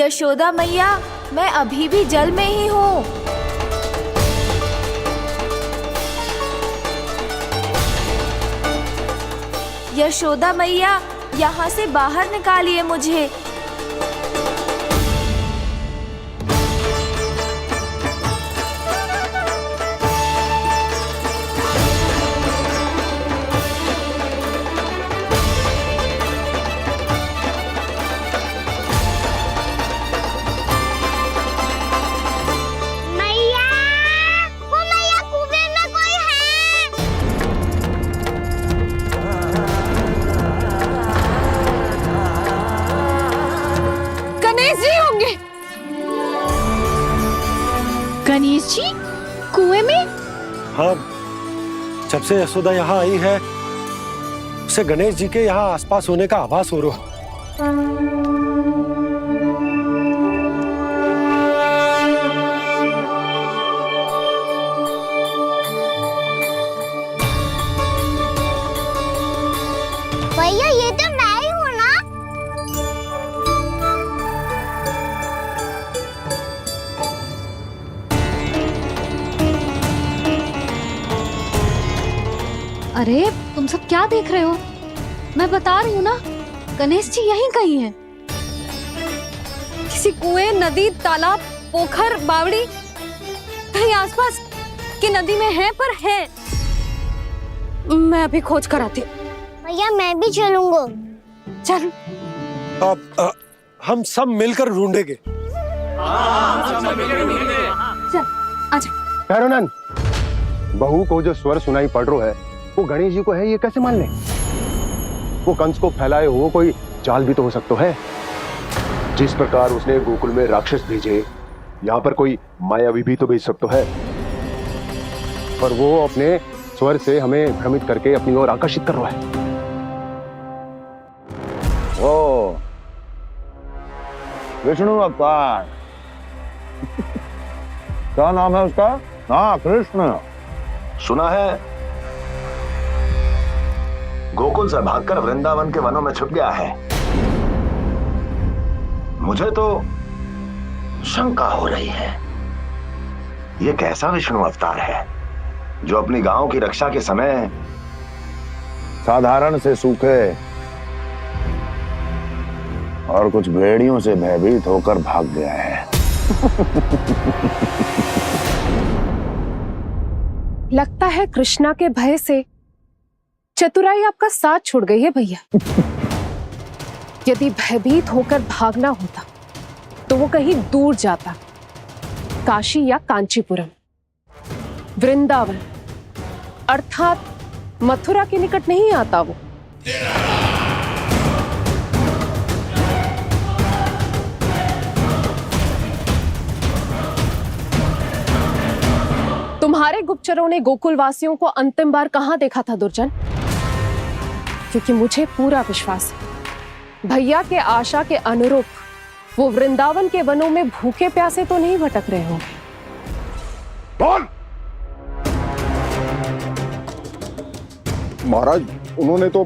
यशोदा मैया, मैं अभी भी जल में ही हूँ। यशोदा मैया, यहाँ से बाहर निकालिए मुझे। गणेश जी कुएं में? हाँ, जब से यशोदा यहाँ आई है उसे गणेश जी के यहाँ आसपास होने का आभास हो रहा। भैया ये तो मैं ही हूँ ना। अरे तुम सब क्या देख रहे हो? मैं बता रही हूँ ना, गणेश जी यहीं कहीं हैं। किसी कुएं, नदी, तालाब, पोखर, बावड़ी कहीं आसपास की नदी में है, पर है। मैं अभी खोज कर आती हूँ। भैया मैं भी चलूंगा। चल। अब हम सब मिलकर ढूंढेंगे। चल आजा। भैरवनंद, बहू को जो स्वर सुनाई पड़ रहा है वो गणेश जी को है, ये कैसे मान ले? वो कंस को फैलाए हो कोई जाल भी तो हो सकता है। जिस प्रकार उसने गोकुल में राक्षस भेजे, यहाँ पर कोई मायावी भी तो भेज सकता है। पर वो अपने स्वर से हमें भ्रमित करके अपनी ओर आकर्षित कर रहा है। ओ विष्णु अवतार। क्या नाम है उसका? हाँ, कृष्ण। सुना है गोकुल से भागकर वृंदावन के वनों में छुप गया है। मुझे तो शंका हो रही है, ये कैसा विष्णु अवतार है जो अपनी गांव की रक्षा के समय साधारण से सूखे और कुछ भेड़ियों से भयभीत होकर भाग गया है। लगता है कृष्णा के भय से चतुराई आपका साथ छोड़ गई है भैया। यदि भयभीत होकर भागना होता तो वो कहीं दूर जाता, काशी या कांचीपुरम, वृंदावन अर्थात मथुरा के निकट नहीं आता वो। तुम्हारे गुप्तचरों ने गोकुल वासियों को अंतिम बार कहां देखा था दुर्जन? क्योंकि मुझे पूरा विश्वास है भैया के आशा के अनुरूप वो वृंदावन के वनों में भूखे प्यासे तो नहीं भटक रहे होंगे। बोल। महाराज, उन्होंने तो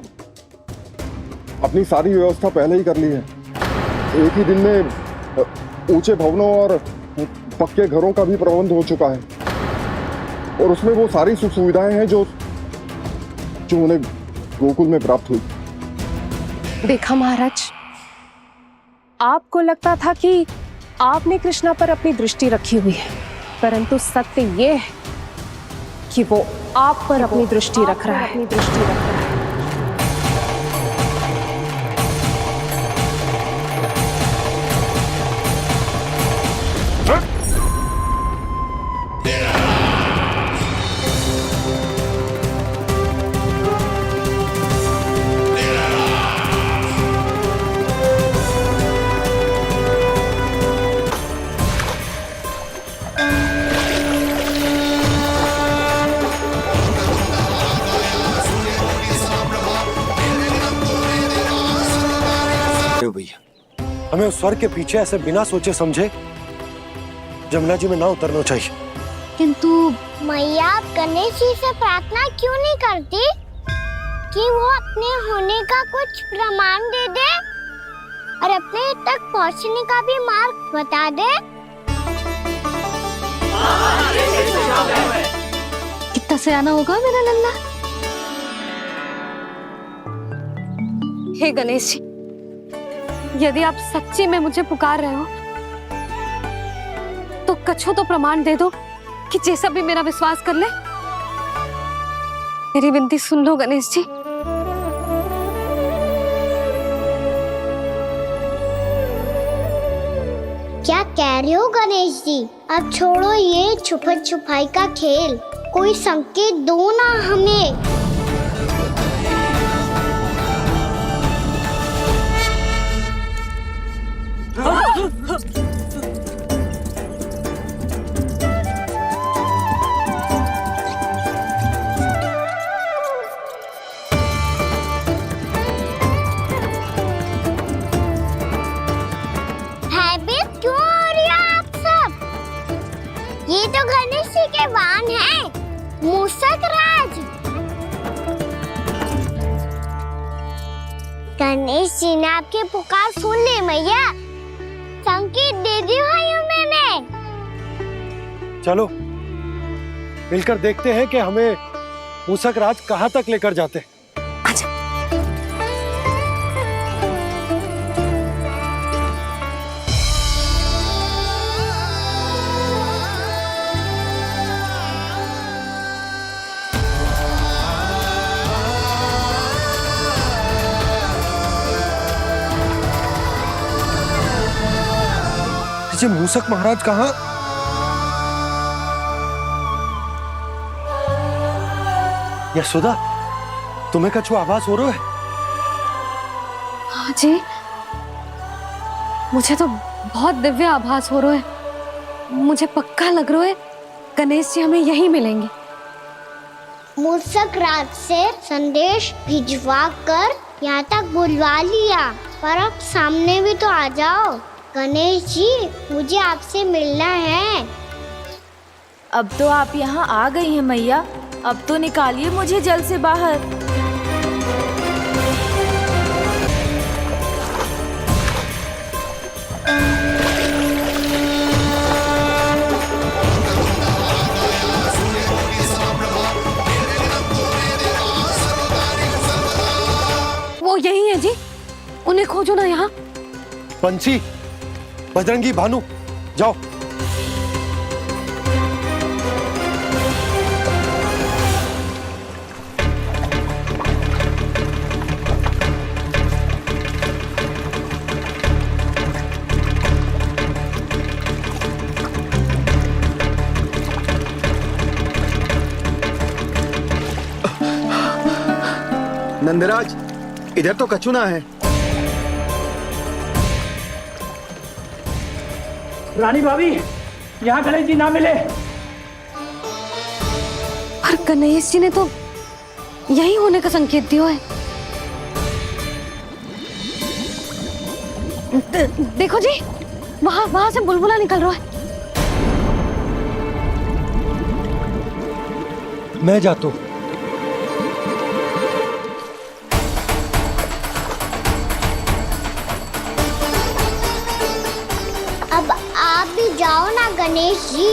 अपनी सारी व्यवस्था पहले ही कर ली है। एक ही दिन में ऊंचे भवनों और पक्के घरों का भी प्रबंध हो चुका है, और उसमें वो सारी सुख सुविधाएं हैं जो उन्हें गोकुल में प्राप्त हुई। देखा महाराज, आपको लगता था कि आपने कृष्णा पर अपनी दृष्टि रखी हुई है, परंतु सत्य ये है कि वो आप पर अपनी दृष्टि रख रहा है। भैया, हमें उस स्वर के पीछे ऐसे बिना सोचे समझे जमुना जी में ना उतरना चाहिए। किंतु मैया, आप गणेश जी से प्रार्थना क्यों नहीं करती कि वो अपने होने का कुछ प्रमाण दे दे? और अपने तक पहुंचने का भी मार्ग बता दे। कितना सयाना होगा मेरा लल्ला। हे गणेश जी, यदि आप सच्ची में मुझे पुकार रहे हो तो कछो तो प्रमाण दे दो कि जैसा भी मेरा विश्वास कर ले। मेरी विनती सुन लो गणेश जी। क्या कह रहे हो गणेश जी? अब छोड़ो ये छुपन छुपाई का खेल, कोई संकेत दो ना हमें। भयभीत क्यों हो रही हो आप सब? ये तो गणेश जी के वाहन हैं, मूषक राज। गणेश जी ने आपकी पुकार सुन ली मैया, संकेत दे दी भाइयों मैंने। चलो मिलकर देखते हैं कि हमें मूषक राज कहाँ तक लेकर जाते हैं। ये मूषक महाराज कहाँ? यशोदा, तुम्हें कछु आभास हो रहा है? हाँ जी, मुझे तो बहुत दिव्य आभास हो रहा है। मुझे पक्का लग रहा है गणेश जी हमें यहीं मिलेंगे। मूषक राज से संदेश भिजवा कर यहाँ तक बुलवा लिया, पर अब सामने भी तो आ जाओ। गणेश जी, मुझे आपसे मिलना है। अब तो आप यहाँ आ गई हैं मैया, अब तो निकालिए मुझे जल से बाहर। वो यही है जी, उन्हें खोजो ना यहाँ। पंछी, बजरंगी, भानु, जाओ। नंदराज, इधर तो कछुना है। रानी भाभी, यहाँ गणेश जी ना मिले। पर गणेश जी ने तो यही होने का संकेत दिया है। देखो जी, वहां से बुलबुला निकल रहा है। मैं जाता हूँ। अब आप भी जाओ ना गणेश जी।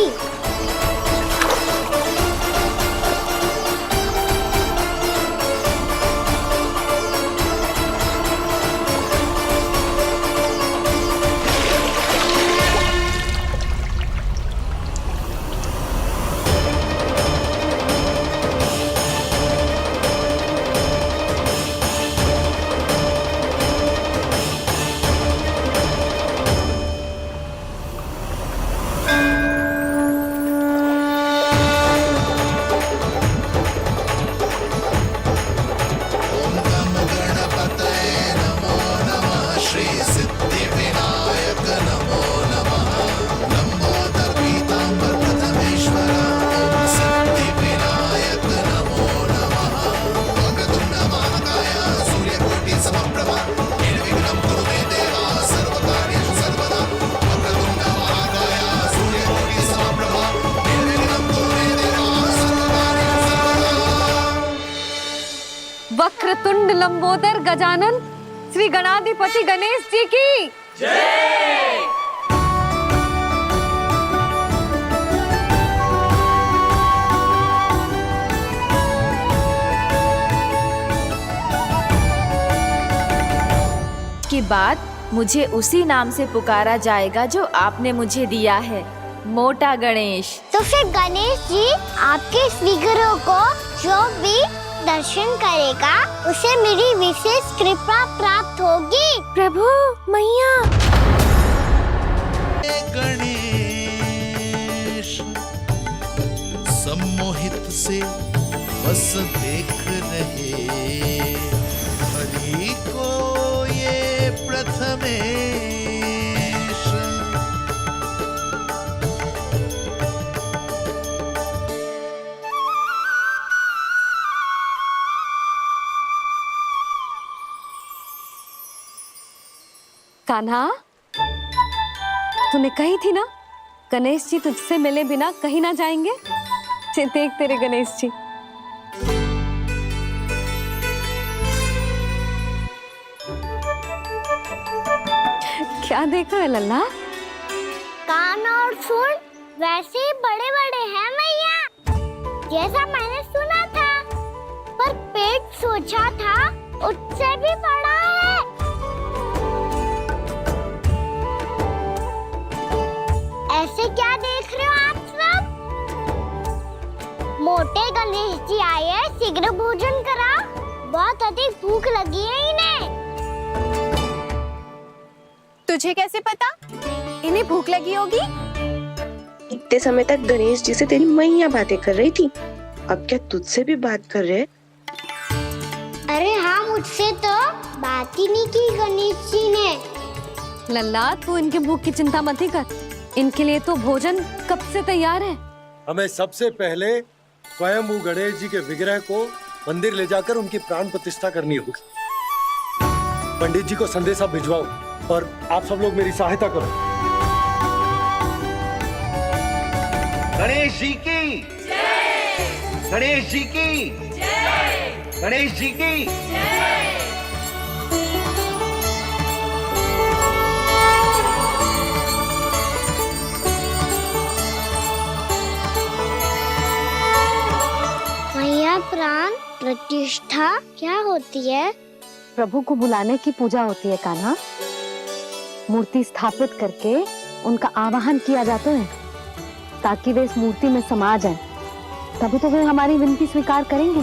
वक्रतुंड लंबोदर गजानन श्री गणाधिपति गणेश जी की के बाद मुझे उसी नाम से पुकारा जाएगा जो आपने मुझे दिया है, मोटा गणेश। तो फिर गणेश जी आपके इस विग्रह को जो भी दर्शन करेगा उसे मेरी विशेष कृपा प्राप्त होगी। प्रभु मैया। गणेश सम्मोहित से बस देख रहे हरि को ये प्रथमेश। कान्हा, तूने कही थी ना गणेश जी तुझसे मिले बिना कहीं ना जाएंगे। देख तेरे गणेश जी। क्या देख रहे लल्ला? कान और सुन वैसे ही बड़े बड़े हैं मैया, जैसा मैंने सुना था, पर पेट सोचा था उससे भी बड़ा है। ऐसे क्या देख रहे हो आप सब? मोटे गणेश जी आए हैं, शीघ्र भोजन करा, बहुत अधिक भूख लगी है इन्हें। तुझे कैसे पता इन्हें भूख लगी होगी? इतने समय तक गणेश जी से तेरी मैया बातें कर रही थी, अब क्या तुझसे भी बात कर रहे? अरे हाँ, मुझसे तो बात ही नहीं की गणेश जी ने। लल्ला, तू इनके भूख की चिंता मत ही कर, इनके लिए तो भोजन कब से तैयार है। हमें सबसे पहले स्वयं गणेश जी के विग्रह को मंदिर ले जाकर उनकी प्राण प्रतिष्ठा करनी होगी। पंडित जी को संदेशा भिजवाओ और आप सब लोग मेरी सहायता करो। गणेश जी की जय! गणेश जी की जय! गणेश जी की जय! मैया, प्राण प्रतिष्ठा क्या होती है? प्रभु को बुलाने की पूजा होती है कान्हा। मूर्ति स्थापित करके उनका आवाहन किया जाता है ताकि वे इस मूर्ति में समा जाएं। तभी तो वे हमारी विनती स्वीकार करेंगे।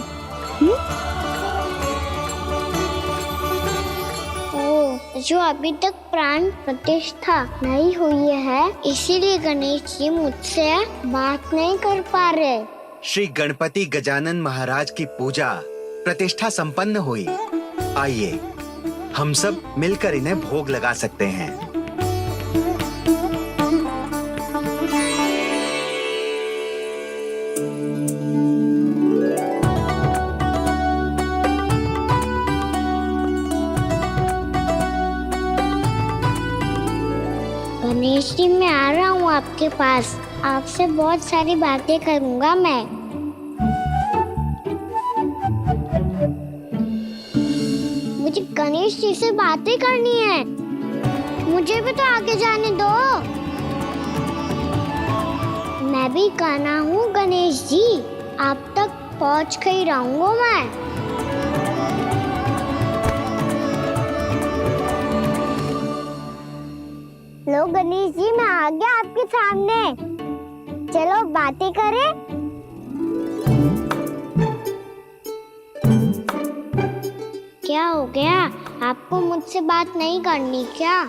ओ, जो अभी तक प्राण प्रतिष्ठा नहीं हुई है, इसीलिए गणेश जी मुझसे बात नहीं कर पा रहे। श्री गणपति गजानन महाराज की पूजा प्रतिष्ठा संपन्न हुई। आइए हम सब मिलकर इन्हें भोग लगा सकते हैं। गणेश जी, मैं आ रहा हूँ आपके पास, आपसे बहुत सारी बातें करूँगा मैं। मुझे गणेश जी से बातें करनी है, मुझे भी तो आगे जाने दो। मैं भी कान्हा हूँ गणेश जी, आप तक पहुँच कर ही रहूँगा मैं। लो गणेश जी, मैं आ गया आपके सामने, चलो बातें करें। क्या हो गया, आपको मुझसे बात नहीं करनी क्या?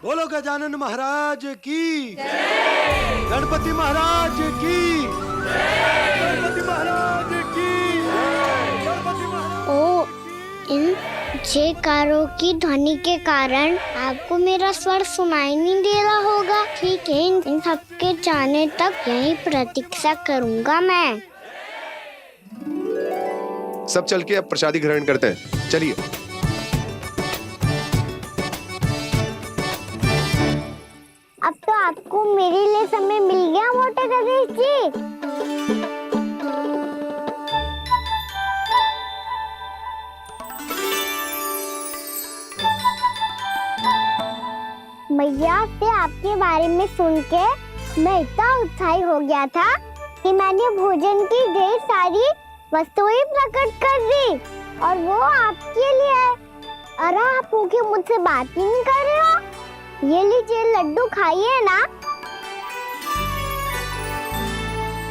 बोलो गजानन महाराज की जय! गणपति महाराज की जय! गणपति महाराज की जय! गणपति महाराज। ओ, इन जयकारों की ध्वनि के कारण आपको मेरा स्वर सुनाई नहीं दे रहा होगा। ठीक है, इन सबके जाने तक यही प्रतीक्षा करूंगा मैं। सब चल के अब प्रसादी ग्रहण करते हैं, चलिए। अब तो आपको मेरे लिए समय मिल गया मोटे गणेश जी। मैया से आपके बारे में सुन के मैं इतना उत्साही हो गया था कि मैंने भोजन की ढेर सारी वस्तुएं प्रकट कर दी और वो आपके लिए। अरे आप भूखे मुझसे बात ही नहीं कर रहे हो। ये लीजिए लड्डू खाइए ना।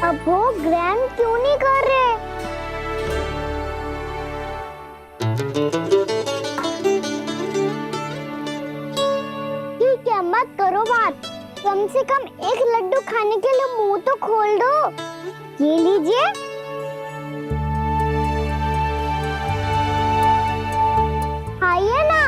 अब वो ग्रैंड क्यों नहीं कर रहे? ठीक है, मत करो बात। कम से कम एक लड्डू खाने के लिए मुंह तो खोल दो। ये लीजिए। खाइए ना।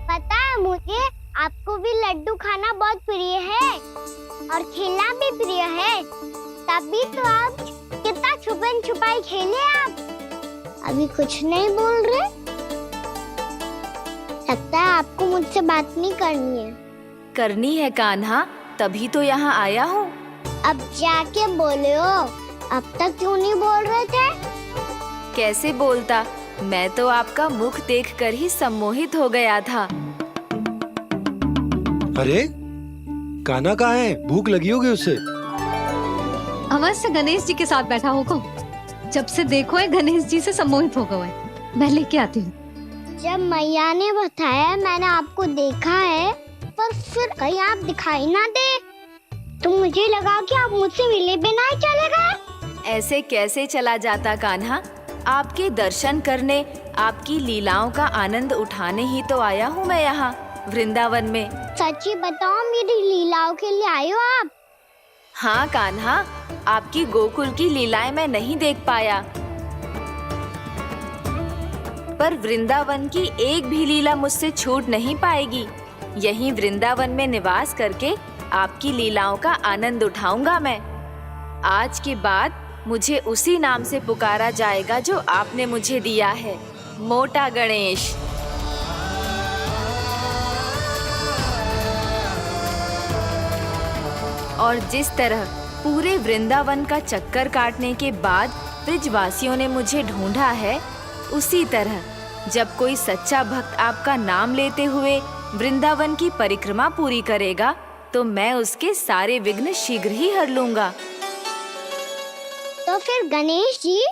पता है मुझे आपको भी लड्डू खाना बहुत प्रिय है और खेलना भी प्रिय है, तभी तो आप कितना छुपन छुपाई खेले। आप अभी कुछ नहीं बोल रहे। लगता है आपको मुझसे बात नहीं करनी है। करनी है कान्हा, तभी तो यहाँ आया हूँ। अब जाके बोले हो। अब तक क्यों नहीं बोल रहे थे? कैसे बोलता, मैं तो आपका मुख देखकर ही सम्मोहित हो गया था। अरे कान्हा कहाँ है? भूख लगी होगी उसे। अवश्य गणेश जी के साथ बैठा होगा। जब से देखो है गणेश जी से सम्मोहित हो गए। मैं लेके आती हूँ। जब मैया ने बताया मैंने आपको देखा है, पर फिर कहीं आप दिखाई ना दे तो मुझे लगा कि आप मुझसे मिले बिना ही चले गए। ऐसे कैसे चला जाता कान्हा? आपके दर्शन करने, आपकी लीलाओं का आनंद उठाने ही तो आया हूँ मैं यहाँ वृंदावन में। सच्ची बताओ, मेरी लीलाओं के लिए आए हो आप? हाँ कान्हा, आपकी गोकुल की लीलाएं मैं नहीं देख पाया, पर वृंदावन की एक भी लीला मुझसे छूट नहीं पाएगी। यहीं वृंदावन में निवास करके आपकी लीलाओं का आनंद उठाऊंगा मैं। आज के बाद मुझे उसी नाम से पुकारा जाएगा जो आपने मुझे दिया है, मोटा गणेश। और जिस तरह पूरे वृंदावन का चक्कर काटने के बाद ब्रिजवासियों ने मुझे ढूंढा है, उसी तरह जब कोई सच्चा भक्त आपका नाम लेते हुए वृंदावन की परिक्रमा पूरी करेगा, तो मैं उसके सारे विघ्न शीघ्र ही हर लूंगा। तो फिर गणेश जी,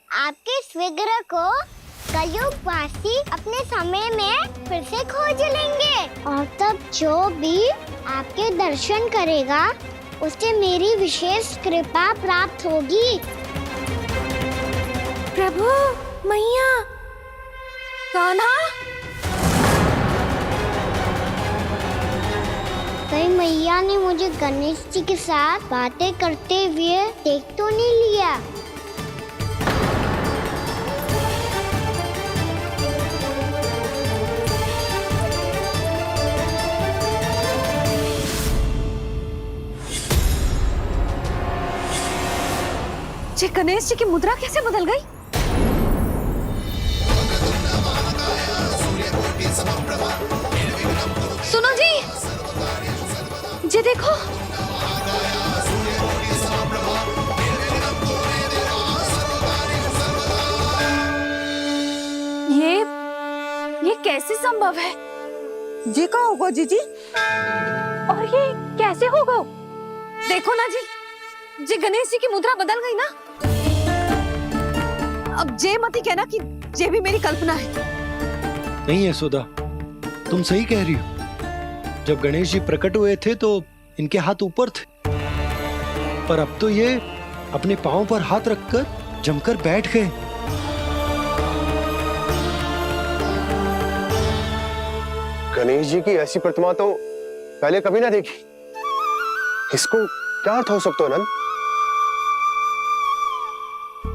आपके इस विग्रह को कलयुगवासी अपने समय में फिर से खोज लेंगे और तब जो भी आपके दर्शन करेगा उसे मेरी विशेष कृपा प्राप्त होगी। प्रभु, मैया, कान्हा। कहीं मैया ने मुझे गणेश जी के साथ बातें करते हुए देख तो नहीं लिया? जी गणेश जी की मुद्रा कैसे बदल गई? सुनो जी, जी देखो। ये कैसे संभव है? जी का होगा जीजी? और ये कैसे होगा? देखो ना जी गणेश जी की मुद्रा बदल गई ना। अब जे मत ही कहना कि ये भी मेरी कल्पना है। नहीं यशोदा, तुम सही कह रही हो। जब गणेश जी प्रकट हुए थे तो इनके हाथ ऊपर थे, पर अब तो ये अपने पांव पर हाथ रखकर जमकर बैठ गए। गणेश जी की ऐसी प्रतिमा तो पहले कभी ना देखी। इसको क्या अर्थ हो सकता है नंद?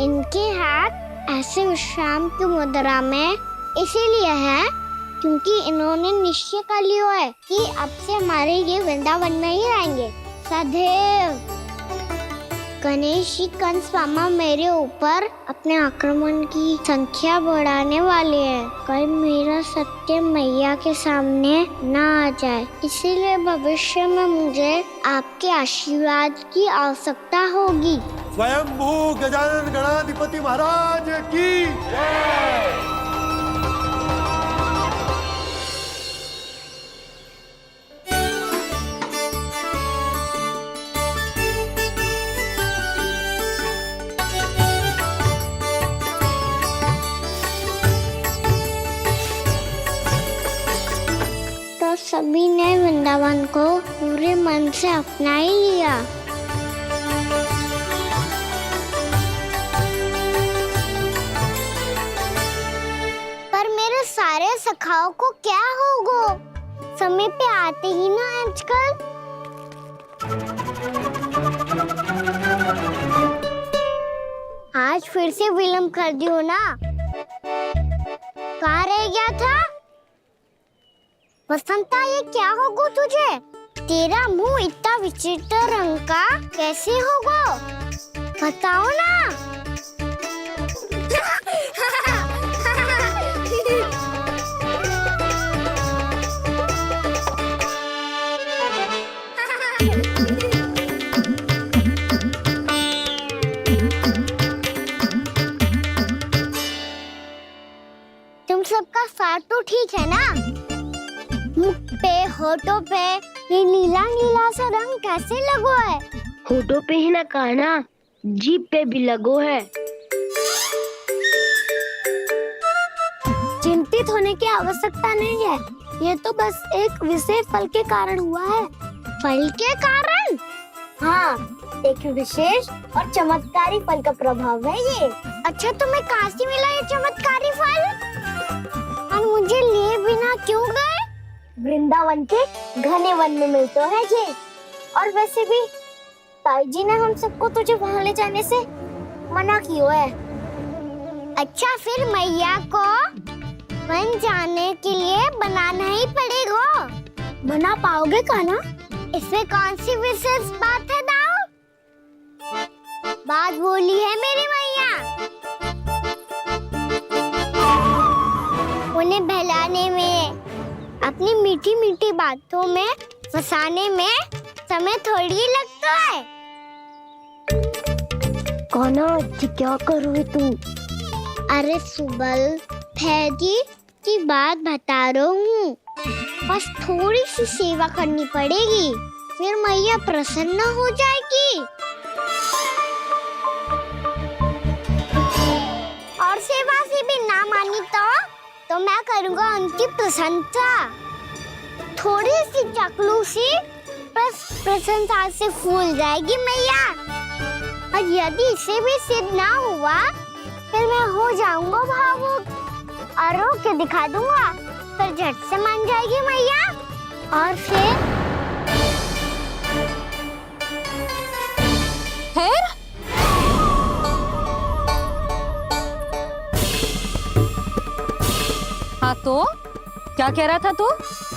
इनके हाथ ऐसे विश्राम की मुद्रा में इसीलिए है क्योंकि इन्होंने निश्चय कर लिया है कि अब से हमारे ये वृंदावन में ही रहेंगे सदैव। गणेश जी कंस मामा मेरे ऊपर अपने आक्रमण की संख्या बढ़ाने वाले हैं। कल मेरा सत्य मैया के सामने ना आ जाए, इसीलिए भविष्य में मुझे आपके आशीर्वाद की आवश्यकता होगी। स्वयंभू गजानन गणाधिपति महाराज की जय। तो सभी ने वृंदावन को पूरे मन से अपना ही लिया। पर मेरे सारे सखाओं को क्या होगा? समय पे आते ही ना आजकल। आज फिर से विलम्ब कर दियो ना। कहाँ रह गया था? वसंता, ये क्या होगा तुझे? तेरा मुंह इतना विचित्र रंग का कैसे होगा? बताओ ना। तुम सबका साथ तो ठीक है ना? मुख पे, होठों पे ये नीला नीला सा रंग कैसे लगो है? होठों पे ही ना कहना, जीभ पे भी लगो है। चिंतित होने की आवश्यकता नहीं है, ये तो बस एक विशेष फल के कारण हुआ है। फल के कारण? हाँ, एक विशेष और चमत्कारी फल का प्रभाव है ये। अच्छा, तुम्हें कहाँ से मिला ये चमत्कारी फल? और मुझे लिए बिना क्यों गए? वृंदावन के घने वन में मिलता है ये। और वैसे भी ताई जी ने हम सबको तुझे वहाँ ले जाने से मना किया है। अच्छा, फिर मैया को वन जाने के लिए बनाना ही पड़ेगा। बना पाओगे कान्हा? इसमें कौन सी विशेष बात है दाऊ? बात बोली है मेरी मैया। उन्हें बहलाने में, अपनी मीठी मीठी बातों में फंसाने में समय थोड़ी लगता है। कान्हा, क्या करोगे तुम? अरे सुबल, फैदी की बात बता रहा हूँ। बस थोड़ी सी सेवा करनी पड़ेगी, फिर मैया प्रसन्न हो जाएगी। और सेवा से भी ना मानी तो मैं करूँगा उनकी प्रशंसा। थोड़ी सी चाकलूसी बस प्रशंसा से फूल जाएगी मैया। और यदि इसे भी सिद्ध ना हुआ, फिर मैं हो जाऊंगा भावुक और रो के दिखा दूंगा, फिर झट से मान जाएगी मैया। और फिर हाँ, तो क्या कह रहा था तू?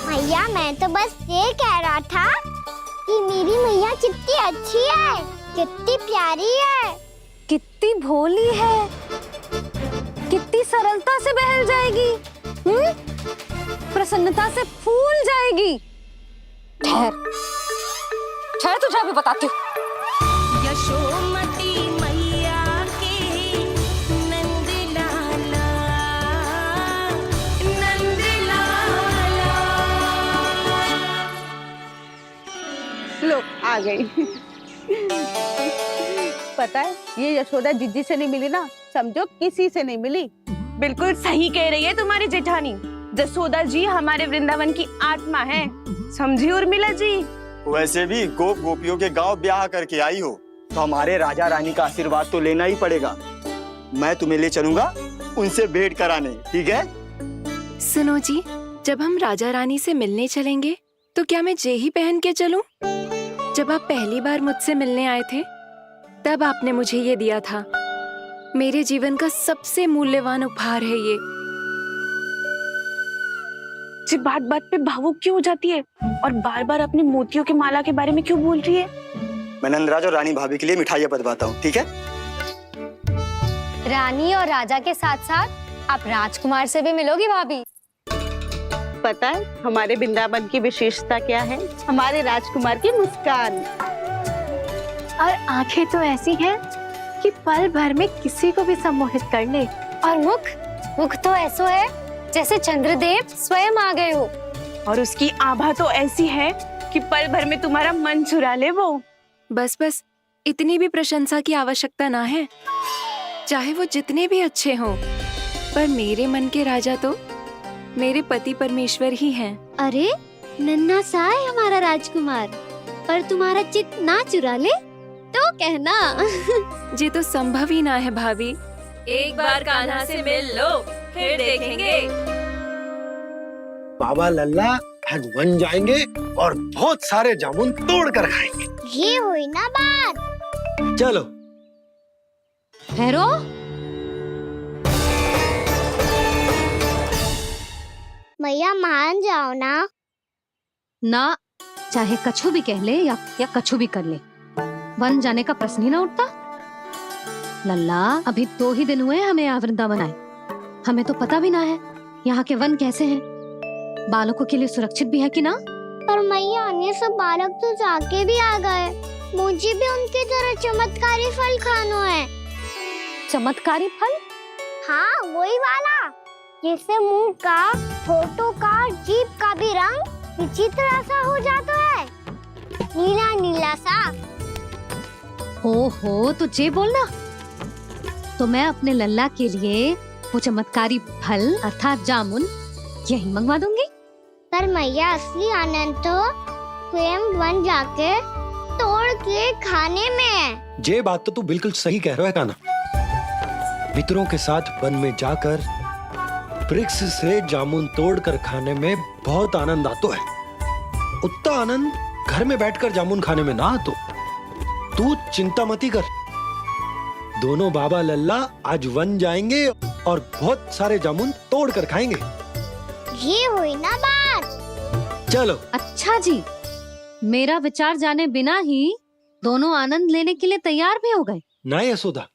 मैया, मैं तो बस ये कह रहा था कि मेरी मैया कितनी अच्छी है, कितनी प्यारी है, कितनी भोली है, कितनी सरलता से बहल जाएगी, प्रसन्नता से फूल जाएगी। ठहर ठहर, तुझे अभी बताती हूँ। यशोमती मैया के नंद लाला, नंद लाला। लो, आ गई। पता है, ये यशोदा जिज्जी से नहीं मिली ना, समझो किसी से नहीं मिली। बिल्कुल सही कह रही है तुम्हारी जेठानी। जसोदा जी हमारे वृंदावन की आत्मा है, समझी उर्मिला जी। वैसे भी गोप गोपियों के गांव ब्याह करके आई हो, तो हमारे राजा रानी का आशीर्वाद तो लेना ही पड़ेगा। मैं तुम्हें ले चलूंगा उनसे भेंट कराने, ठीक है? सुनो जी, जब हम राजा रानी से मिलने चलेंगे तो क्या मैं जे ही पहन के चलूं? जब आप पहली बार मुझसे मिलने आए थे, तब आपने मुझे ये दिया था। मेरे जीवन का सबसे मूल्यवान उपहार है ये। जी बात बात पे भावुक क्यों हो जाती है और बार बार अपने मोतियों के माला के बारे में क्यों बोल रही है? मैं नंदराज और रानी भाभी के लिए मिठाइयाँ बनवाता हूँ, ठीक है? रानी और राजा के साथ साथ आप राजकुमार से भी मिलोगी भाभी। पता है हमारे वृंदावन की विशेषता क्या है? हमारे राजकुमार की मुस्कान। और आंखें तो ऐसी हैं कि पल भर में किसी को भी सम्मोहित कर ले। और मुख तो ऐसा है जैसे चंद्रदेव स्वयं आ गए हो। और उसकी आभा तो ऐसी है कि पल भर में तुम्हारा मन चुरा ले वो। बस बस, इतनी भी प्रशंसा की आवश्यकता ना है। चाहे वो जितने भी अच्छे हों, पर मेरे मन के राजा तो मेरे पति परमेश्वर ही हैं। अरे नन्हा सा है हमारा राजकुमार, पर तुम्हारा चित्त ना चुरा ले तो कहना। ये तो संभव ही ना है भाभी। एक बार कान्हा से मिल लो, फिर देखेंगे। बाबा लल्ला आज वन जाएंगे और बहुत सारे जामुन तोड़ कर खाएंगे। ये हुई ना बात। चलो। भैरो, मैया मान जाओ ना। चाहे कछु भी कह ले या कछु भी कर ले, वन जाने का प्रश्न ही ना उठता। लल्ला, अभी 2 ही दिन हुए हमें यहाँ वृंदावन आए। हमें तो पता भी ना है यहाँ के वन कैसे हैं, बालकों के लिए सुरक्षित भी है कि ना। पर मैया अन्य सब बालक तो जाके भी आ गए। मुझे भी उनके तरह चमत्कारी फल खाना है। चमत्कारी फल? हाँ, वही वाला जिससे मुंह का, होठों का, जीभ का भी रंग विचित्र सा हो जाता है, नीला नीला सा। हो तो जे बोलना। तो मैं अपने लल्ला के लिए वो चमत्कारी फल अर्थात जामुन यही मंगवा दूंगी। पर मैया असली आनंद तो स्वयं वन जाके तोड़ के खाने में है। ये बात तो तू बिल्कुल सही कह रहा है कान्हा। मित्रों के साथ वन में जाकर वृक्ष से जामुन तोड़कर खाने में बहुत आनंद आता है। उतना आनंद घर में बैठकर जामुन खाने में ना आतो। तू चिंता मती कर, दोनों बाबा लल्ला आज वन जाएंगे और बहुत सारे जामुन तोड़कर खाएंगे। ये हुई ना बात। चलो। अच्छा जी, मेरा विचार जाने बिना ही दोनों आनंद लेने के लिए तैयार भी हो गए। ना यशोदा,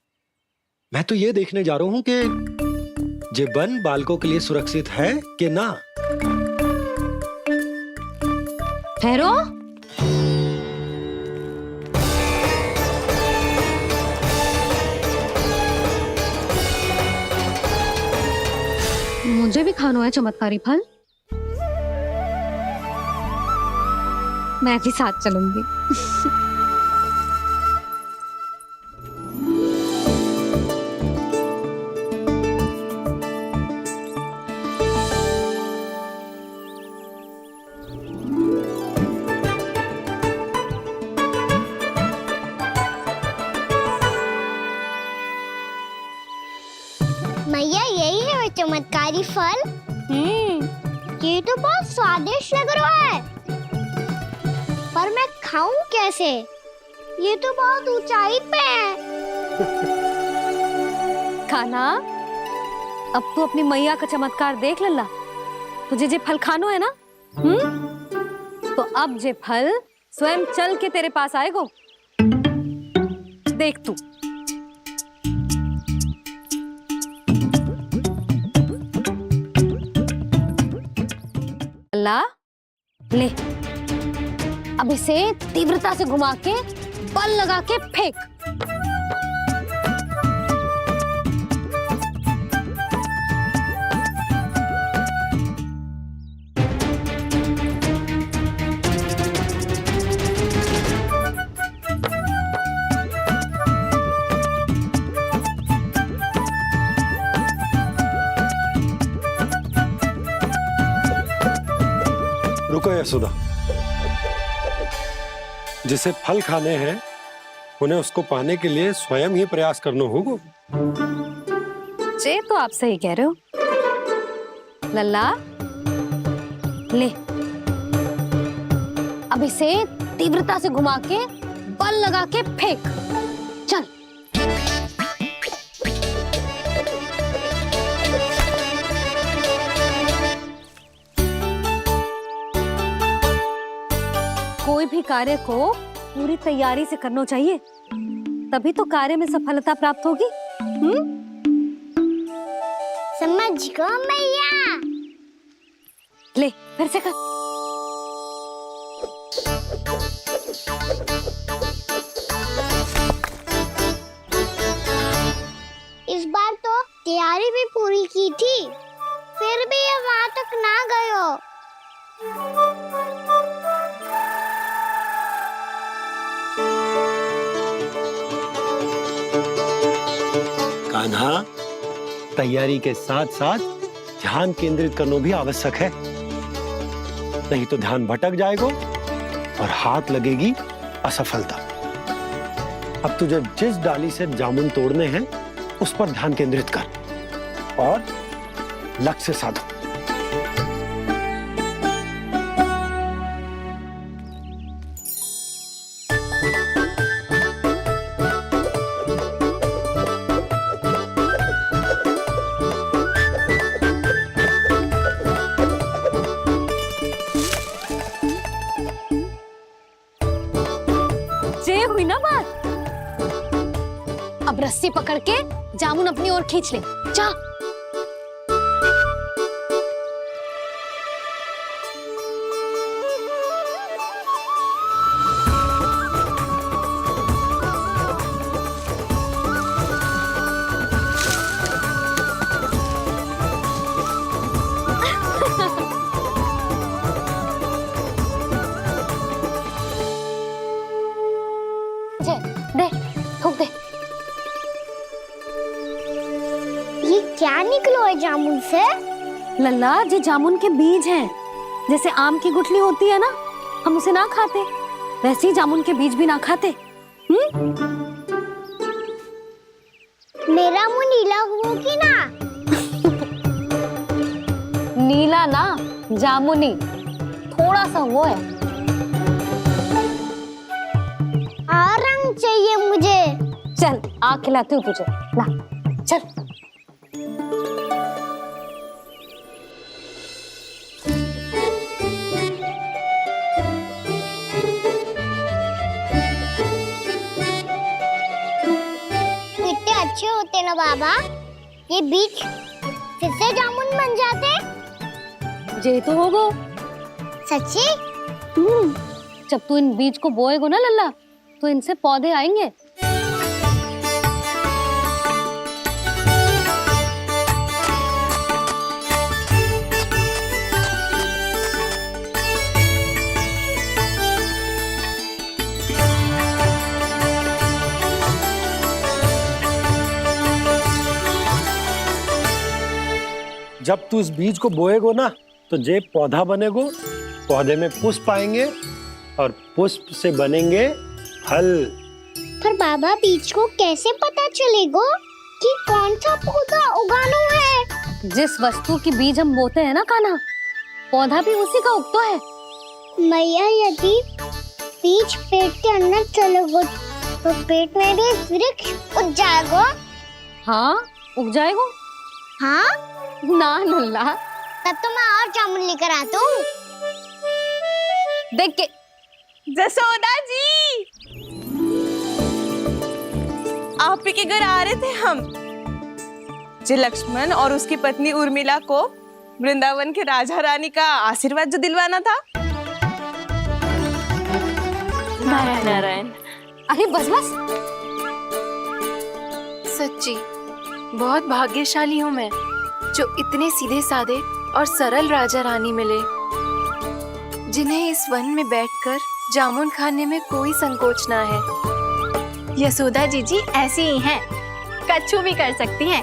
मैं तो ये देखने जा रहा हूँ कि ये वन बालकों के लिए सुरक्षित है कि ना। भैरो, मुझे भी खाना है चमत्कारी फल। मैं भी साथ चलूंगी। मैया यही है वो चमत्कारी फल। ये तो बहुत स्वादिष्ट लग रहा है, पर मैं खाऊं कैसे? ये तो बहुत ऊंचाई पे है। खाना, अब तू अपनी मैया का चमत्कार देख लल्ला। तुझे जे फल खानो है ना, तो अब जे फल स्वयं चल के तेरे पास आएगो। देख तू। लल्ला, ले, अब इसे तीव्रता से घुमा के बल लगा के फेंक। रुको यशोदा, जिसे फल खाने हैं उन्हें उसको पाने के लिए स्वयं ही प्रयास करना होगा। जे तो आप सही कह रहे हो लल्ला। ले, अब इसे तीव्रता से घुमा के बल लगा के फेंक। चल। कोई भी कार्य को पूरी तैयारी से करना चाहिए, तभी तो कार्य में सफलता प्राप्त होगी। समझ गो मैया। ले फिर से कर। इस बार तो तैयारी भी पूरी की थी, फिर भी ये वहां तक ना गए हो। कान्हा, तैयारी के साथ साथ ध्यान केंद्रित करना भी आवश्यक है, नहीं तो ध्यान भटक जाएगा और हाथ लगेगी असफलता। अब तुझे जिस डाली से जामुन तोड़ने हैं उस पर ध्यान केंद्रित कर और लक्ष्य साधो। ये हुई ना बात। अब रस्सी पकड़ के जामुन अपनी ओर खींच ले। जा। दे, ठोक दे। ये क्या निकलो है जामुन से? लल्ला, ये जामुन के बीज हैं। जैसे आम की गुठली होती है ना, हम उसे ना खाते, वैसे ही जामुन के बीज भी ना खाते। मेरा मुंह नीला हुआ कि ना? नीला ना, जामुनी, थोड़ा सा वो है। रंग चाहिए मुझे। चल, आ खिलाती हूँ तुझे। ला, चल। कितने अच्छे होते ना बाबा, ये बीज फिर से जामुन बन जाते। ये तो होगो। सच्ची? जब तू इन बीज को बोएगो ना लल्ला, तो इनसे पौधे आएंगे। जब तू इस बीज को बोएगो ना, तो जे पौधा बनेगो, पौधे में पुष्प आएंगे और पुष्प से बनेंगे फल। पर बाबा, बीज को कैसे पता चलेगा कि कौन सा पौधा उगाना है? जिस वस्तु की बीज हम बोते हैं ना कान्हा, पौधा भी उसी का उगता है। मैया, यदि बीज पेट के अंदर चलेगा तो पेट में भी वृक्ष उग जाएगा। हाँ, उग जाएगा। हाँ ना लल्ला, तब तो मैं और जामुन लेकर आता हूँ। देख के। जसोदा जी, आप ही के घर आ रहे थे हम। जो लक्ष्मण और उसकी पत्नी उर्मिला को वृंदावन के राजा रानी का आशीर्वाद जो दिलवाना था। नारायण नारायण। अरे बस बस। सच्ची बहुत भाग्यशाली हूँ मैं, जो इतने सीधे साधे और सरल राजा रानी मिले, जिन्हें इस वन में बैठकर जामुन खाने में कोई संकोच ना है। यशोदा जी ऐसी ही हैं, कच्छू भी कर सकती हैं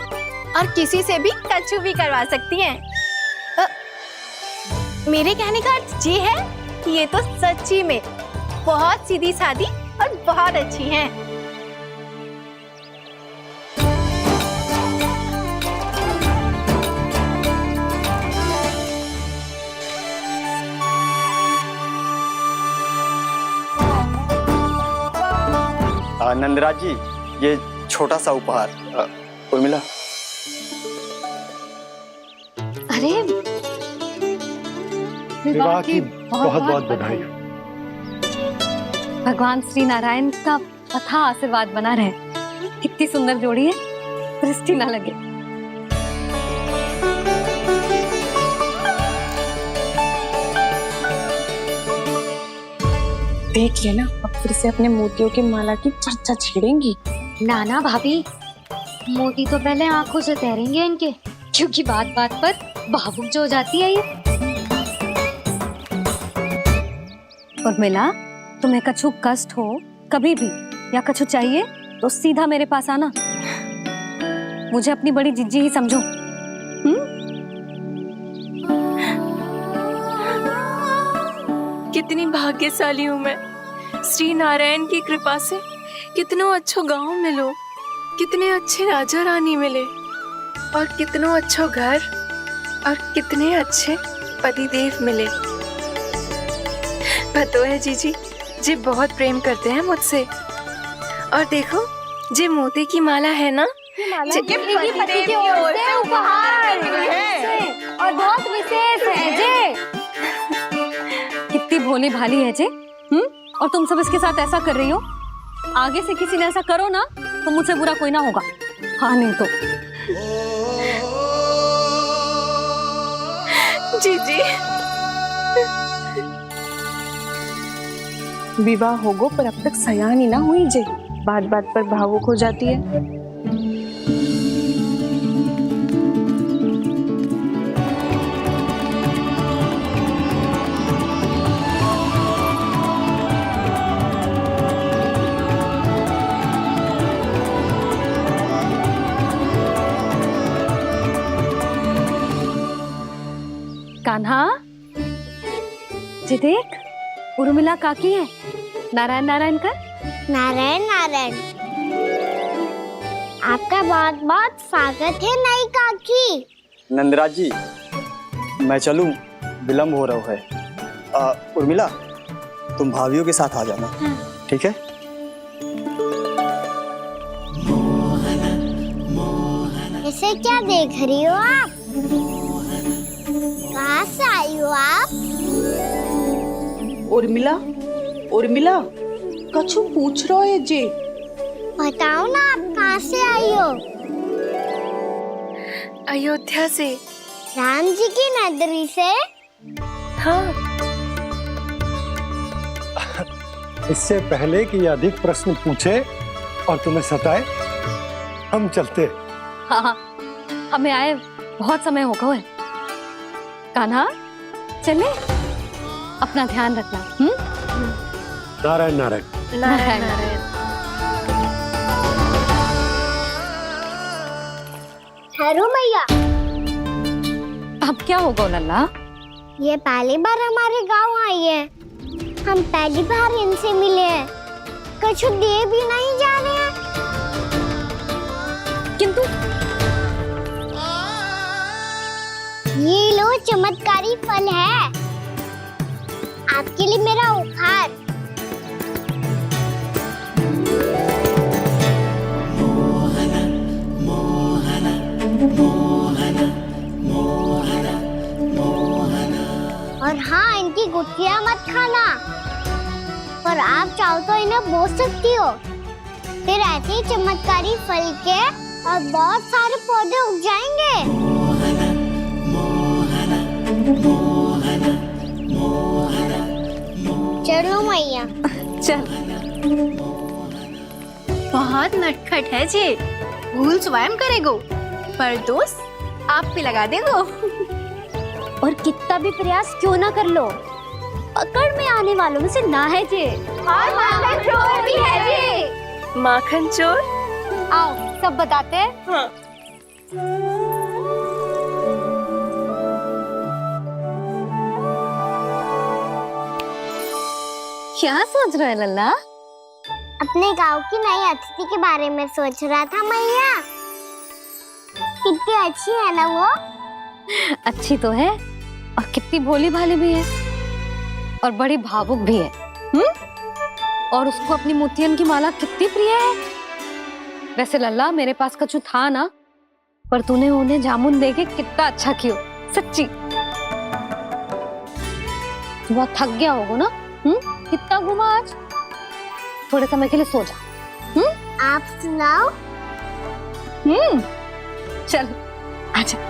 और किसी से भी कच्छू भी करवा सकती हैं। मेरे कहने का अर्थ ये है कि ये तो सच्ची में बहुत सीधी सादी और बहुत अच्छी हैं। नंदराज जी, ये छोटा सा उपहार। उर्मिला। अरे विवाह की बहुत बहुत बधाई। भगवान श्री नारायण का अथाह आशीर्वाद बना रहे। कितनी सुंदर जोड़ी है, दृष्टि ना लगे। देख लेना, अब फिर से अपने मोतियों की माला की चर्चा छेड़ेंगी। नाना भाभी, मोती तो पहले आंखों से तैरेंगे इनके, क्योंकि बात बात पर भावुक जो हो जाती है ये। उर्मिला, तुम्हें कछु कष्ट हो कभी भी या कछु चाहिए तो सीधा मेरे पास आना। मुझे अपनी बड़ी जिज्जी ही समझो। कितनी भाग्यशाली हूँ मैं, श्री नारायण की कृपा से कितनों अच्छो गांव मिलो, कितने अच्छे राजा रानी मिले, और कितनों अच्छो घर और कितने अच्छे पतिदेव मिले। पतो है जीजी, जी बहुत प्रेम करते हैं मुझसे। और देखो, जी मोती की माला है ना, ये पति की ओर से उपहार है और बहुत विशेष है जे। कितनी भोली भाली है जे। और तुम सब इसके साथ ऐसा कर रही हो। आगे से किसी ने ऐसा करो ना तो मुझसे बुरा कोई ना होगा। हाँ नहीं तो। जीजी, विवाह होगो पर अब तक सयान ही ना हुई जे, बात बात पर भावुक हो जाती है। कान्हा, जी देख, उर्मिला काकी है। नारायण नारायण कर। नारायण नारायण। आपका बहुत बहुत स्वागत है नई काकी। नंदराज जी, मैं चलूं, विलम्ब हो रहा है। उर्मिला, तुम भाभियों के साथ आ जाना। ठीक है? इसे क्या देख रही हो आप? कहाँ से आई हो आप? उर्मिला, उर्मिला, कछु पूछ रहा है जी। बताओ ना, आप कहाँ से आई हो? अयोध्या से। राम जी की नगरी से? हाँ। इससे पहले कि ये अधिक प्रश्न पूछे और तुम्हें सताए, हम चलते। हाँ, हमें आए बहुत समय हो गया है। कान्हा, चले, अपना ध्यान रखना। नारायण नारायण। नारायण नारायण। ठहरो मैया। अब क्या होगा लल्ला? ये पहली बार हमारे गांव आई है। हम पहली बार इनसे मिले हैं। कछु दे भी नहीं जा रहे हैं। किंतु ये लो, चमत्कारी फल है आपके लिए मेरा उपहार। और हाँ, इनकी गुठलियां मत खाना, पर आप चाहो तो इन्हें बोल सकती हो। फिर ऐसे ही चमत्कारी फल के और बहुत सारे पौधे उग जाएंगे। चलो मैया। चल। बहुत नटखट है जे, भूल स्वयं करेगो, पर दोस्त आप पे लगा देगो। और कितना भी प्रयास क्यों ना कर लो, पकड़ में आने वालों में से ना है जे। और माखन चोर भी है जे। माखन चोर? आओ सब बताते हैं। हाँ। क्या सोच रहा है लल्ला? अपने गांव की नई अतिथि के बारे में सोच रहा था मैया। कितनी अच्छी है ना वो? अच्छी तो है, और कितनी भोली भाली भी है, और बड़ी भावुक भी है। और उसको अपनी मोतियन की माला कितनी प्रिय है। वैसे लल्ला, मेरे पास कछु था ना, पर तूने उन्हें जामुन देके कितना अच्छा किया, सच्ची। बहुत थक गया होगा ना? कितना घुमा आज? थोड़े समय के लिए सो जा। आप सुनाओ। चल आजा।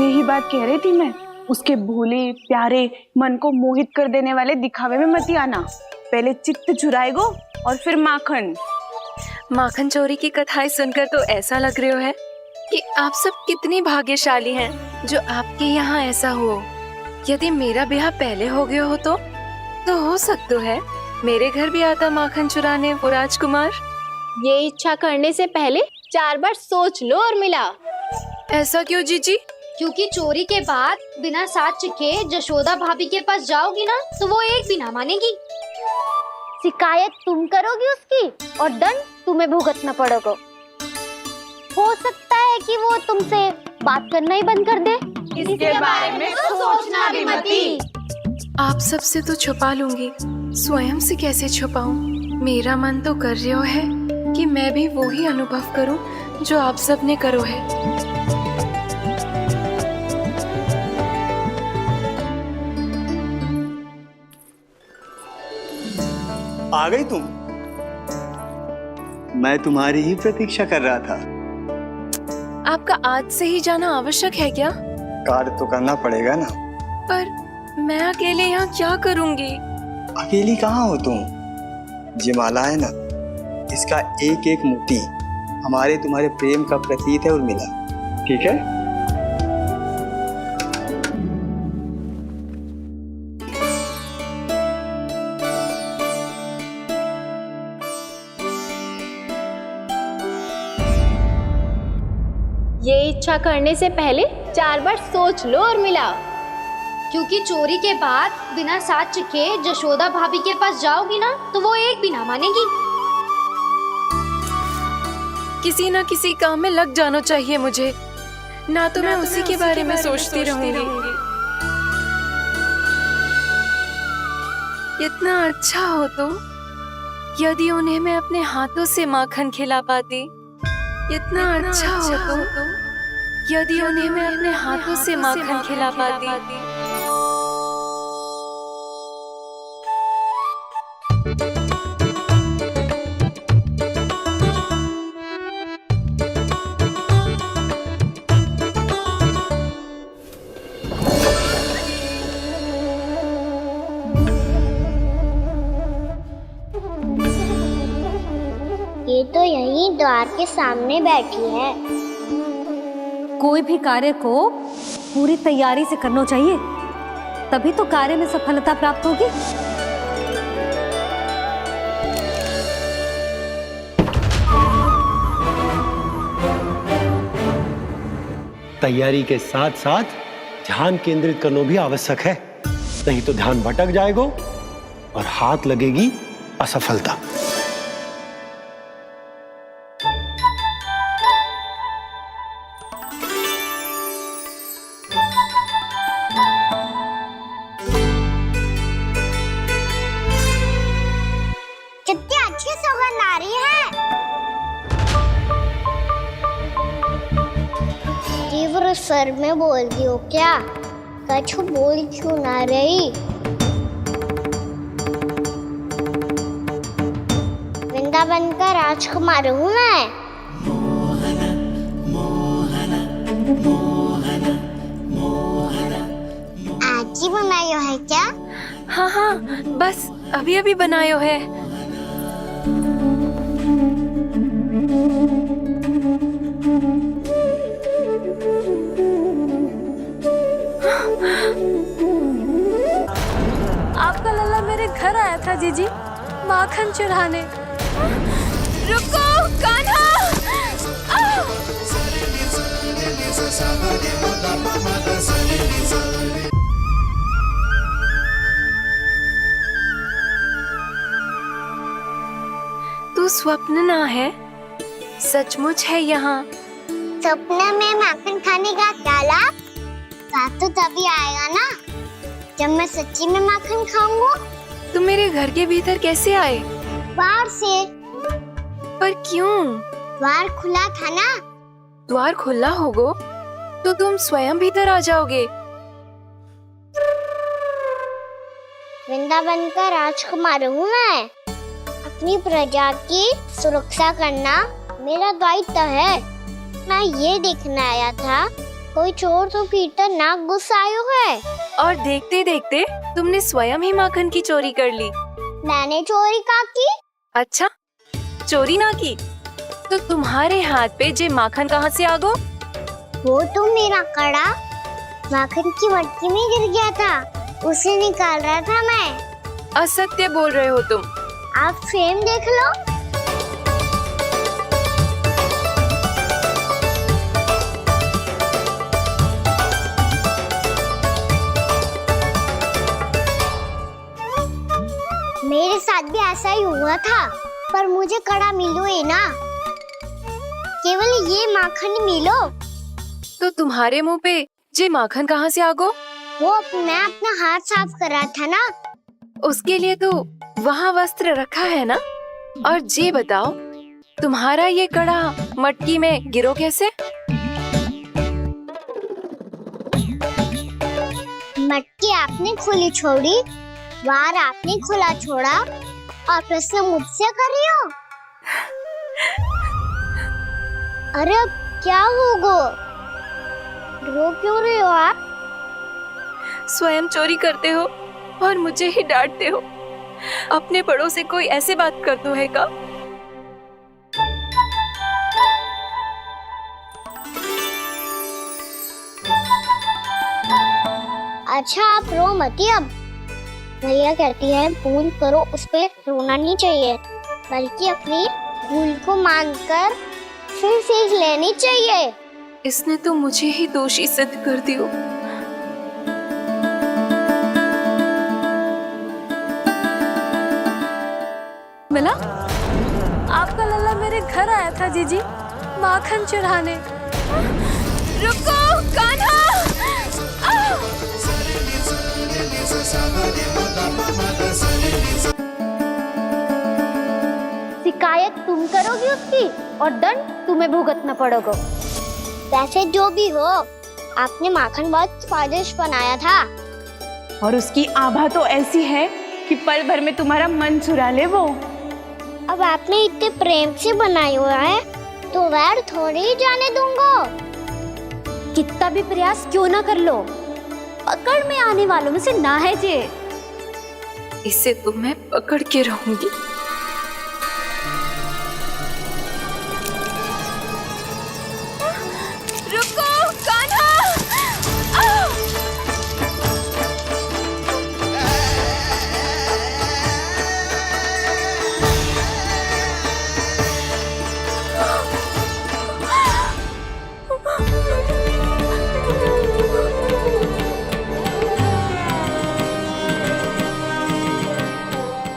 यही बात कह रही थी मैं, उसके भोले प्यारे मन को मोहित कर देने वाले दिखावे में मत आना। पहले चित्त चुराएगो और फिर माखन। माखन चोरी की कथाएं सुनकर तो ऐसा लग रहा है कि आप सब कितनी भाग्यशाली हैं जो आपके यहाँ ऐसा हो। यदि मेरा ब्याह पहले हो गया हो तो हो सकता है मेरे घर भी आता माखन चुराने वो राजकुमार। ये इच्छा करने से पहले 4 बार सोच लो और मिला। ऐसा क्यों जीजी? क्योंकि चोरी के बाद बिना साथ के जशोदा भाभी के पास जाओगी ना तो वो एक भी ना मानेगी। शिकायत तुम करोगी उसकी और दंड तुम्हें भुगतना पड़ेगा। हो सकता है कि वो तुमसे बात करना ही बंद कर दे। इसके बारे में तो सोचना भी मती। आप सबसे तो छुपा लूंगी, स्वयं से कैसे छुपाऊं? मेरा मन तो कर रहा है कि मैं भी वो ही अनुभव करूं जो आप सब ने करो है। आ गई तुम? मैं तुम्हारी ही प्रतीक्षा कर रहा था। आपका आज से ही जाना आवश्यक है क्या? कार्य तो करना पड़ेगा ना। पर मैं अकेले यहाँ क्या करूँगी? अकेली कहाँ हो तुम? ये माला है ना, इसका एक एक मोती हमारे तुम्हारे प्रेम का प्रतीक है उर्मिला, ठीक है? ये इच्छा करने से पहले 4 बार सोच लो और मिला। क्योंकि चोरी के बाद बिना साथ चखे जशोदा भाभी के पास जाओगी ना तो वो एक भी ना मानेगी। किसी ना किसी काम में लग जाना चाहिए मुझे, ना तो मैं उसी के बारे में सोचती रहूंगी। इतना अच्छा हो तो यदि उन्हें मैं अपने हाथों से माखन खिला पाती। इतना अच्छा हो तो यदि उन्हें मैं अपने हाथों से माखन खिला पाती। ये तो यहीं द्वार के सामने बैठी है। कोई भी कार्य को पूरी तैयारी से करना चाहिए, तभी तो कार्य में सफलता प्राप्त होगी। तैयारी के साथ साथ ध्यान केंद्रित करना भी आवश्यक है, नहीं तो ध्यान भटक जाएगा और हाथ लगेगी असफलता। कितनी अच्छी सुगंध आ रही है। तीव्र स्वर में बोलती हो क्या? कछु बोल क्यों ना रही? वृंदावन का राजकुमार हूँ मैं। आज ही बनायो है क्या? हाँ, बस अभी अभी बनायो है। आपका लल्ला मेरे घर आया था जीजी, माखन चुराने। रुको कान्हा! तू स्वप्न ना है, सचमुच है यहाँ। सपने में माखन खाने का क्या लाभ? लाभ तो तभी आएगा ना जब मैं सच्ची में माखन खाऊंगा। तुम मेरे घर के भीतर कैसे आए? बाहर से। पर क्यों? द्वार खुला था ना। द्वार खुला होगा तो तुम स्वयं भीतर आ जाओगे। वृंदावन का राजकुमार हूँ मैं। अपनी प्रजा की सुरक्षा करना मेरा दायित्व है। मैं ये देखने आया था कोई चोर तो कीर्तन ना घुस आयो है। और देखते देखते तुमने स्वयं ही माखन की चोरी कर ली। मैंने चोरी का की? अच्छा, चोरी ना की तो तुम्हारे हाथ पे जे माखन कहाँ से आ गो? वो तो मेरा कड़ा माखन की मटकी में गिर गया था, उसे निकाल रहा था मैं। असत्य बोल रहे हो तुम। आप स्वयं देख लो। मेरे साथ भी ऐसा ही हुआ था, पर मुझे कड़ा मिलो है ना, केवल ये माखन मिलो। तो तुम्हारे मुंह पे जे माखन कहाँ से आ गो? वो मैं अपना हाथ साफ कर रहा था ना। उसके लिए तो वहाँ वस्त्र रखा है ना। और जे बताओ, तुम्हारा ये कड़ा मटकी में गिरो कैसे? मटकी आपने खुली छोड़ी, द्वार आपने खुला छोड़ा, और प्रश्न मुझसे कर रही हो? अरे अब क्या होगा? रो क्यों रहे हो आप? स्वयं चोरी करते हो और मुझे ही डांटते हो। अपने बड़ों से कोई ऐसे बात कर दो है का? अच्छा आप रो मती। अब भैया कहती है भूल करो, उस पे रोना नहीं चाहिए, बल्कि अपनी भूल को मानकर फिर सीख लेनी चाहिए। इसने तो मुझे ही दोषी सिद्ध कर दियो। मिला? आपका लल्ला मेरे घर आया था जीजी, माखन चढ़ाने। रुको कान्हा! शिकायत तुम करोगी उसकी और दंड तुम्हें भुगतना पड़ेगा। वैसे जो भी हो, आपने माखन बहुत स्वादिष्ट बनाया था। और उसकी आभा तो ऐसी है कि पल भर में तुम्हारा मन चुरा ले वो। अब आपने इतने प्रेम से बनाया हुआ है तो वैर थोड़ी ही जाने दूंगा। कितना भी प्रयास क्यों ना कर लो, पकड़ में आने वालों में से ना है जे। इसे तो मैं पकड़ के रहूंगी। रुको कान्हा!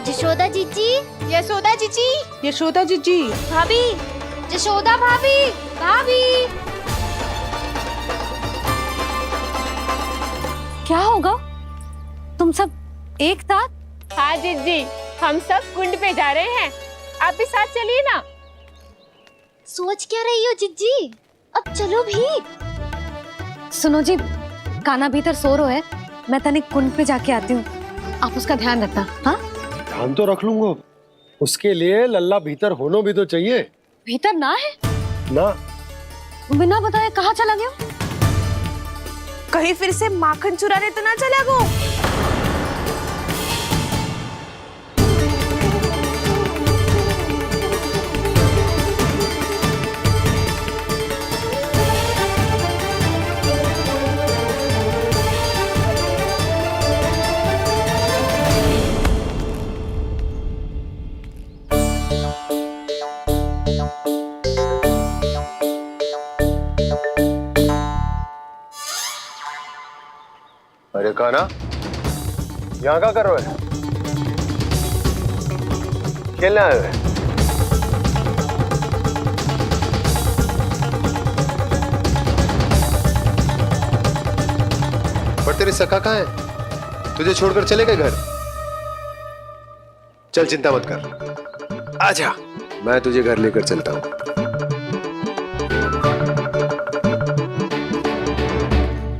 यशोदा जीजी, यशोदा जीजी, यशोदा जीजी, भाभी, यशोदा भाभी, भाभी। क्या होगा? तुम सब एक साथ? हाँ जीजी, हम सब कुंड पे जा रहे हैं, आप भी साथ चलिए ना। सोच क्या रही हो जीजी? अब चलो भी। सुनो जी, कान्हा भीतर सो रहा है, मैं तनिक कुंड पे जाके आती हूँ, आप उसका ध्यान रखना। हाँ, ध्यान तो रख लूंगा, उसके लिए लल्ला भीतर होना भी तो चाहिए। भीतर ना है ना? बिना बताए कहाँ चला गया? कहीं फिर से माखन चुराने तो ना चला गो? अरे कान्हा, यहाँ क्या कर रहे हो? खेलने आए हुए? तेरे सखा कहाँ है? तुझे छोड़कर चले गए घर? चल चिंता मत कर, आजा, मैं तुझे घर लेकर चलता हूँ।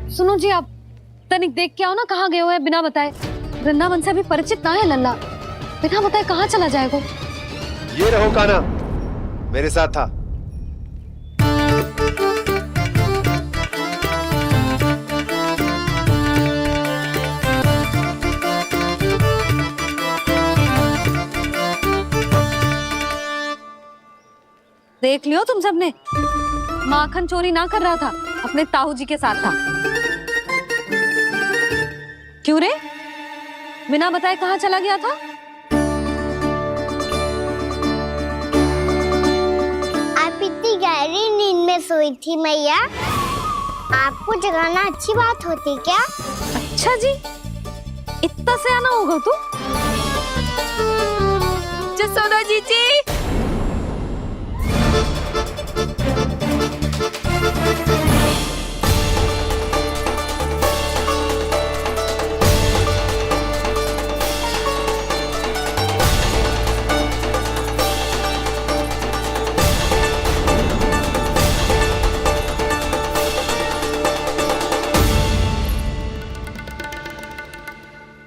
सुनो जी, आप तनिक देख के आओ ना, कहाँ गए हुए हैं बिना बताए। वृंदावन से अभी परिचित ना है लल्ला, बिना बताए कहाँ चला जाएगा। ये रहो कान्हा, मेरे साथ था। देख लियो तुम सबने, माखन चोरी ना कर रहा था, अपने ताऊ जी के साथ था। क्यों रे, बिना बताए कहाँ चला गया था? आप इतनी गहरी नींद में सोई थी मैया, आपको जगाना अच्छी बात होती क्या? अच्छा जी, इतना सयाना होगा तू? जसोदा जीजी,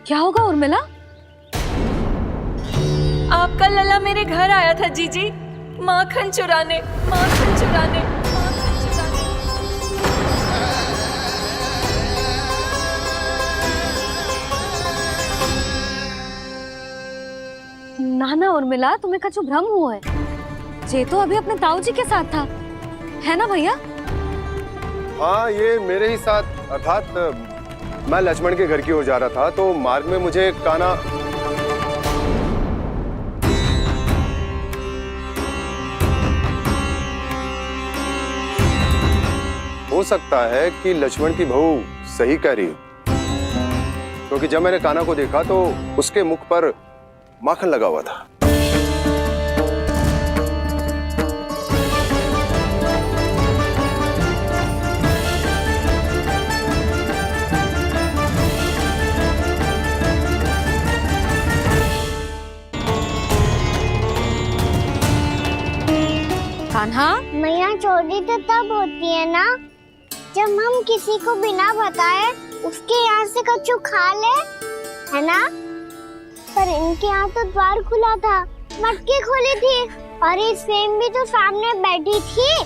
क्या होगा उर्मिला? आपका लल्ला मेरे घर आया था जीजी, माखन चुराने, माखन चुराने, माखन चुराने। ना ना उर्मिला, तुम्हें कछु भ्रम हुआ है। जे तो अभी अपने ताऊ जी के साथ था, है ना भैया? हाँ, ये मेरे ही साथ, अर्थात मैं लक्ष्मण के घर की ओर जा रहा था, तो मार्ग में मुझे कान्हा हो सकता है कि लक्ष्मण की बहू सही कह रही हो, क्योंकि जब मैंने कान्हा को देखा तो उसके मुख पर माखन लगा हुआ था। कान्हा, मैया चोरी तो तब होती है ना जब हम किसी को बिना बताए उसके यहाँ से कछु खा ले, है ना? पर इनके यहाँ तो द्वार खुला था, मटकी खोली थी और इस फेम भी तो सामने बैठी थी।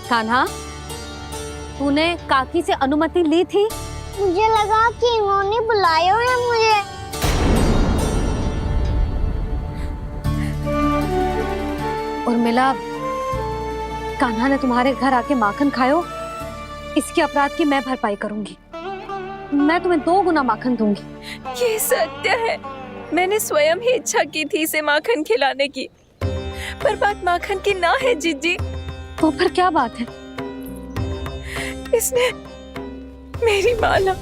कान्हा, तूने काकी से अनुमति ली थी? मुझे लगा कि इन्होंने बुलाया है मुझे। उर्मिला, कान्हा ने तुम्हारे घर आके माखन खायो, इसके अपराध की मैं भरपाई करूंगी। मैं तुम्हें 2 गुना माखन दूंगी। ये सत्य है, मैंने स्वयं ही इच्छा की थी इसे माखन खिलाने की, पर बात माखन की ना है जीजी। तो फिर क्या बात है? इसने मेरी माला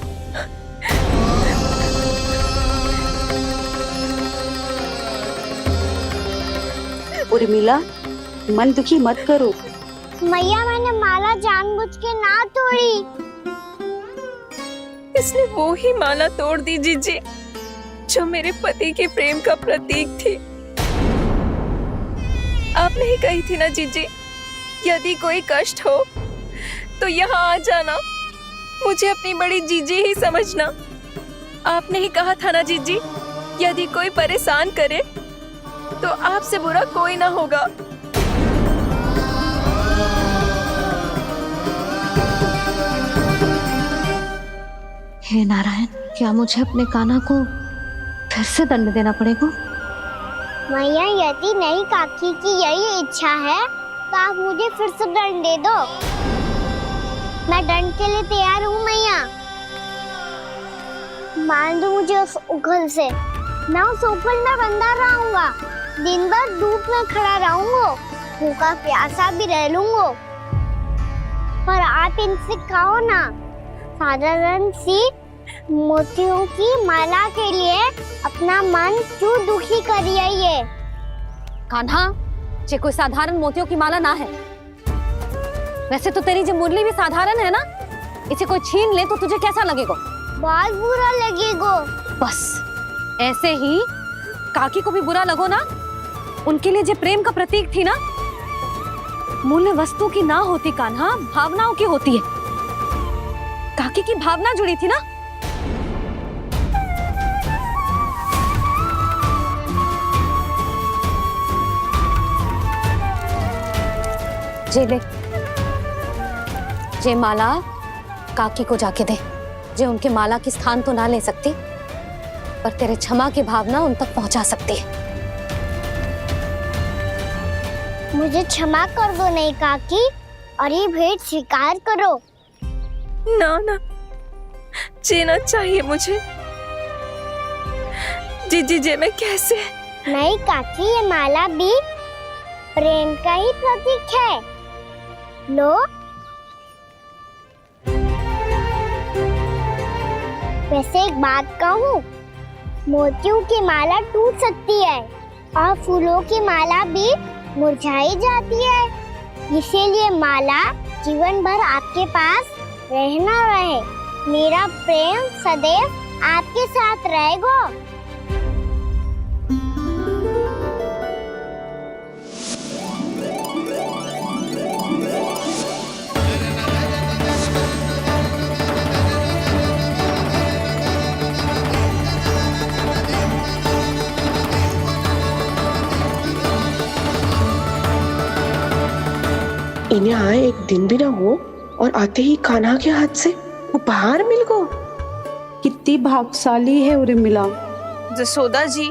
उर्मिला, मन दुखी मत करो। मैया, मैंने माला जानबूझ के ना तोड़ी। इसने वो ही माला तोड़ दी जीजी, जो मेरे पति के प्रेम का प्रतीक थी। आपने ही कही थी ना जीजी, यदि कोई कष्ट हो तो यहाँ आ जाना, मुझे अपनी बड़ी जीजी ही समझना। आपने ही कहा था ना जीजी, यदि कोई परेशान करे तो आपसे बुरा कोई ना होगा। हे नारायण, क्या मुझे अपने कान्हा को फिर से दंड देना पड़ेगा? मैया, यदि नहीं काकी की यही इच्छा है तो आप मुझे फिर से दंड दे दो। मैं दंड के लिए तैयार हूँ मैया। मान दो मुझे उस उखल से, मैं उस उखल में बंधा रहूंगा, दिन भर धूप में खड़ा रहूंगा, भूखा प्यासा भी रह लूंगा। पर आप इनसे कहो ना, साधारण सी मोतियों की माला के लिए अपना मन क्यों दुखी करिए? ये कान्हा, ये कोई साधारण मोतियों की माला ना है। वैसे तो तेरी जो मुरली भी साधारण है ना, इसे कोई छीन ले तो तुझे कैसा लगेगा? बहुत बुरा लगेगा। बस ऐसे ही काकी को भी बुरा लगो ना। उनके लिए जो प्रेम का प्रतीक थी ना, मूल्य वस्तु की ना होती कान्हा, भावनाओं की होती है। काकी की भावना जुड़ी थी ना। जे माला काकी को जाके दे। जे उनके माला की स्थान तो ना ले सकती, पर तेरे क्षमा की भावना उन तक पहुंचा सकती है। मुझे क्षमा कर दो नहीं काकी, और ये भेंट स्वीकार करो। ना ना, जीना चाहिए मुझे। जीजी जे मैं कैसे? नहीं काकी, ये माला भी प्रेम का ही प्रतीक है। लो। वैसे एक बात कहूँ, मोतियों की माला टूट सकती है और फूलों की माला भी मुरझाई जाती है। इसीलिए माला जीवन भर आपके पास रहना रहे। मेरा प्रेम सदैव आपके साथ रहेगा। इन्हें आए एक दिन भी ना हो और आते ही कान्हा के हाथ से उपहार मिल गो। कितनी भाग्यशाली है उर्मिला। जसोदा जी,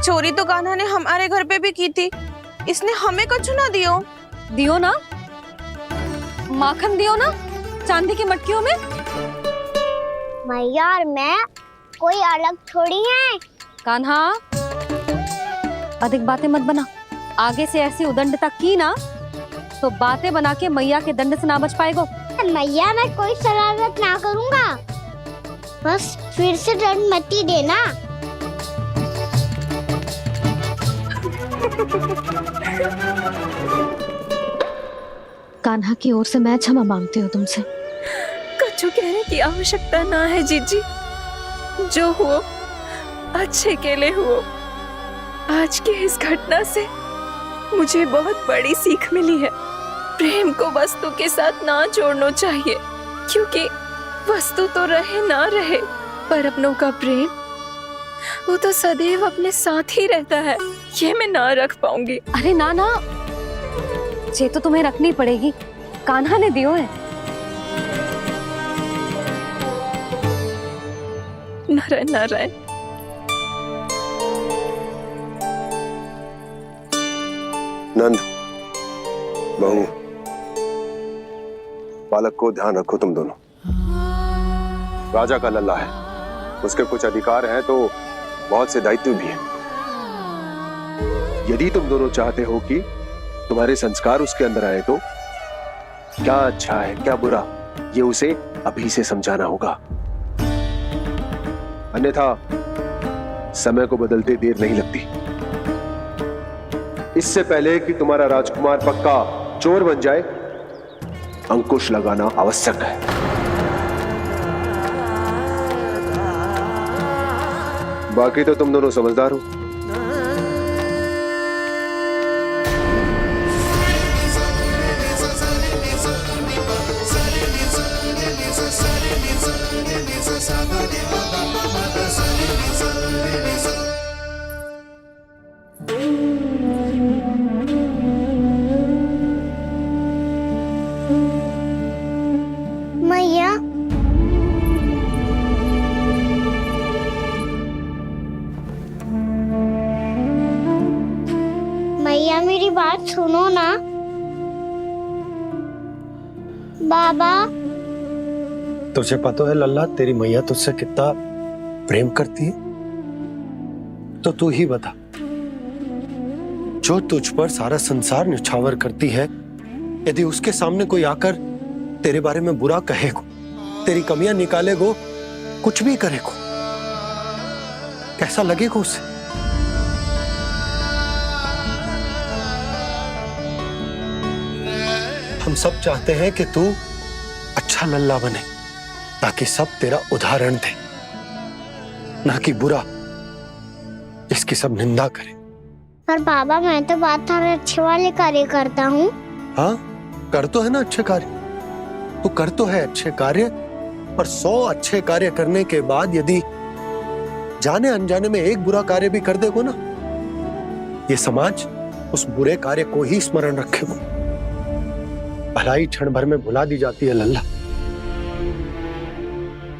चोरी तो कान्हा ने हमारे घर पे भी की थी। इसने हमें कछु ना दियो। दियो ना, माखन दियो ना, चांदी की मटकियों में। मैया और मैं कोई अलग थोड़ी हैं। कान्हा, अधिक बातें मत बना। आगे से ऐसी उदंडता की ना तो बातें बना के मैया के दंड से ना बच पाएगो। मैया, मैं कोई शरारत ना करूंगा, बस फिर से दंड मत ही देना। कान्हा की ओर से मैं क्षमा मांगती हूँ तुमसे। कछु कहने की आवश्यकता ना है जीजी। जो हुआ अच्छे के लिए हुआ। आज की इस घटना से मुझे बहुत बड़ी सीख मिली है। प्रेम को वस्तु के साथ ना जोड़ना चाहिए, क्योंकि वस्तु तो रहे ना रहे, पर अपनों का प्रेम वो तो सदैव अपने साथ ही रहता है। ये मैं ना रख पाऊंगी। अरे ना ना, ये तो तुम्हें रखनी पड़ेगी। कान्हा ने दियो है। नारायण नारायण। नंद, बहू, बालक को ध्यान रखो तुम दोनों। राजा का लल्ला है, उसके कुछ अधिकार हैं तो बहुत से दायित्व भी हैं। यदि तुम दोनों चाहते हो कि तुम्हारे संस्कार उसके अंदर आए तो क्या अच्छा है क्या बुरा, ये उसे अभी से समझाना होगा। अन्यथा समय को बदलते देर नहीं लगती। इससे पहले कि तुम्हारा राजकुमार पक्का चोर बन जाए, अंकुश लगाना आवश्यक है। बाकी तो तुम दोनों समझदार हो। मैया, मैया मेरी बात सुनो ना। बाबा, तुझे पता है लल्ला, तेरी मैया तुझसे कितना प्रेम करती है? तो तू ही बता, जो तुझ पर सारा संसार निछावर करती है, यदि उसके सामने कोई आकर तेरे बारे में बुरा कहेगो, तेरी कमियां निकालेगो, कुछ भी करेगो, कैसा लगेगा उसे? हम सब चाहते हैं कि तू अच्छा लल्ला बने, ताकि सब तेरा उदाहरण दे, ना कि बुरा जिसकी सब निंदा करे। पर बाबा मैं तो बात हर अच्छे वाले कार्य करता हूँ। हाँ, कर तो है ना अच्छे कार्य, तू कर तो है अच्छे कार्य, पर 100 अच्छे कार्य करने के बाद यदि जाने अनजाने में एक बुरा कार्य भी कर देगो ना, ये समाज उस बुरे कार्य को ही स्मरण रखेगो। भलाई क्षण भर में भुला दी जाती है लल्ला,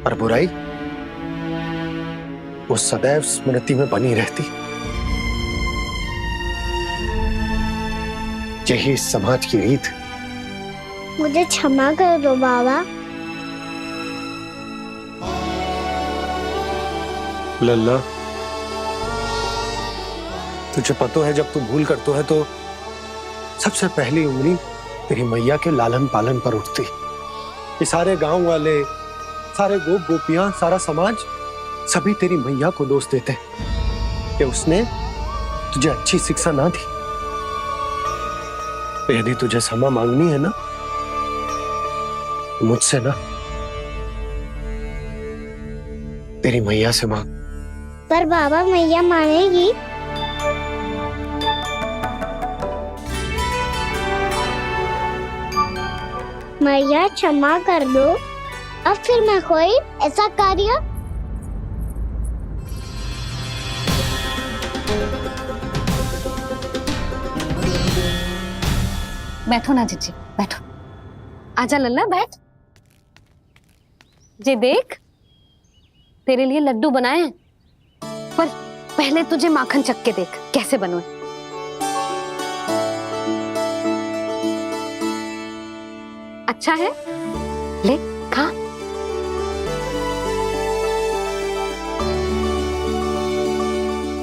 पर बुराई वो सदैव स्मृति में बनी रहती। यही इस समाज की रीत। मुझे क्षमा कर दो बाबा। लल्ला, तुझे पता है जब तू भूल करतो है तो सबसे पहली उंगली तेरी मैया के लालन पालन पर उठती। ये सारे गांव वाले, सारे गोप गोपियां, सारा समाज सभी तेरी मैया को दोष देते कि उसने तुझे अच्छी शिक्षा ना दी। तो यदि तुझे क्षमा मांगनी है ना, मुझसे ना, तेरी मैया से मांग। पर बाबा मैया मानेगी? मैया क्षमा कर दो, अब फिर मैं कोई ऐसा कार्य। बैठो ना जीजी, बैठो। आजा लल्ला, बैठ। जे देख, तेरे लिए लड्डू बनाए हैं, पर पहले तुझे माखन चख के देख कैसे बनो। अच्छा है, ले खा।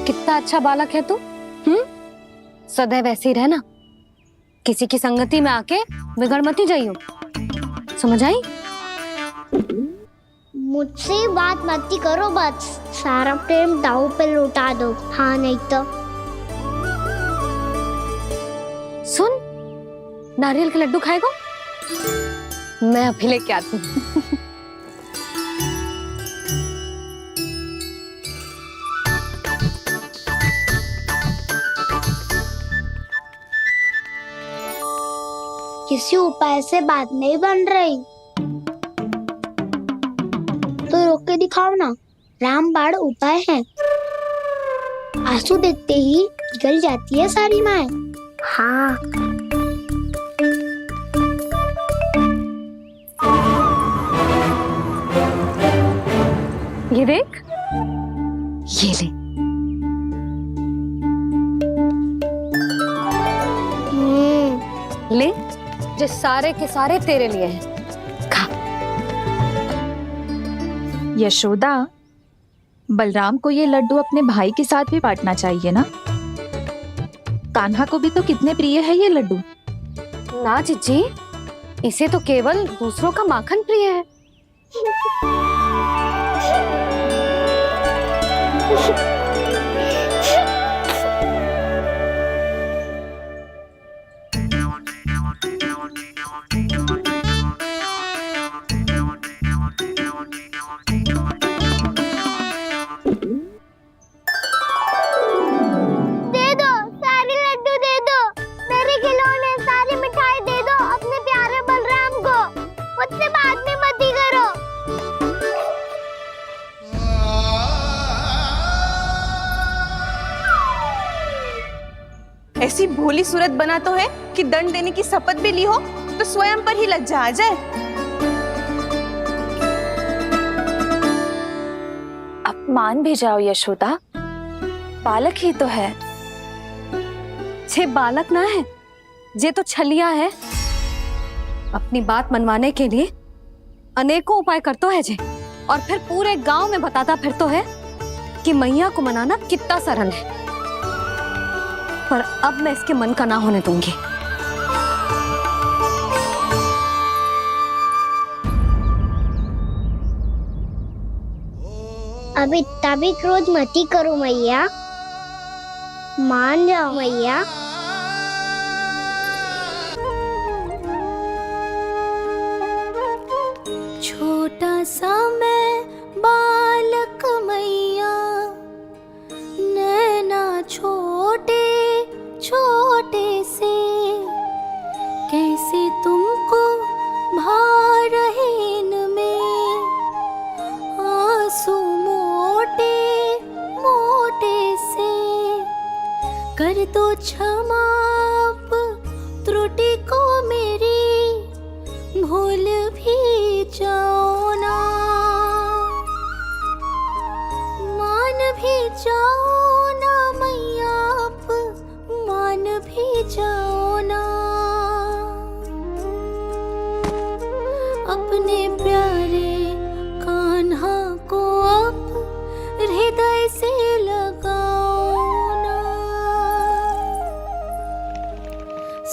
कितना अच्छा बालक है तू। सदैव ऐसे ही रहना, किसी की संगति में आके बिगड़ मत जाइयो, समझ आई? मुझसे बात मत करो, बस सारा प्रेम दाव पे लौटा दो। हाँ नहीं तो सुन, नारियल के लड्डू खाएगा? मैं अभी लेके आती हूँ। किसी उपाय से बात नहीं बन रही तो रोक के दिखाओ ना। रामबाण उपाय है, आंसू देखते ही निकल जाती है सारी माए। हाँ ये देख, ये ले। ले, जो सारे के सारे तेरे लिए हैं, खा। यशोदा, बलराम को ये लड्डू अपने भाई के साथ भी बांटना चाहिए ना। कान्हा को भी तो कितने प्रिय है ये लड्डू। ना जीजी, इसे तो केवल दूसरों का माखन प्रिय है। दे दो, सारे लड्डू दे दो, मेरे खिलौने, सारी मिठाई दे दो अपने प्यारे बलराम को। मुझसे बात में मत ही करो। ऐसी भोली सूरत बना तो है कि दंड देने की शपथ भी ली हो तो स्वयं पर ही लज्जा आ जाए। अब मान भी जाओ यशोदा, बालक ही तो है। छे बालक ना है, जे तो छलिया है। अपनी बात मनवाने के लिए अनेकों उपाय करतो है जे, और फिर पूरे गांव में बताता फिरतो है कि मैया को मनाना कितना सरल है। पर अब मैं इसके मन का ना होने दूंगी। अब इतना भी क्रोध मत ही करो मैया, मान जाओ मैया। छोट छोटा सा मैं बालक मैया, नैना छोटे छोटे से, कैसे तुमको भा रहे इनमें आंसू मोटे मोटे से। कर दो क्षमा त्रुटि को मेरी, भूल भी जाओ ना, मान भी जाओ ना मैया, आप मान भी जाओ ना। अपने प्यारे कान्हा को अब हृदय से लगाओ ना।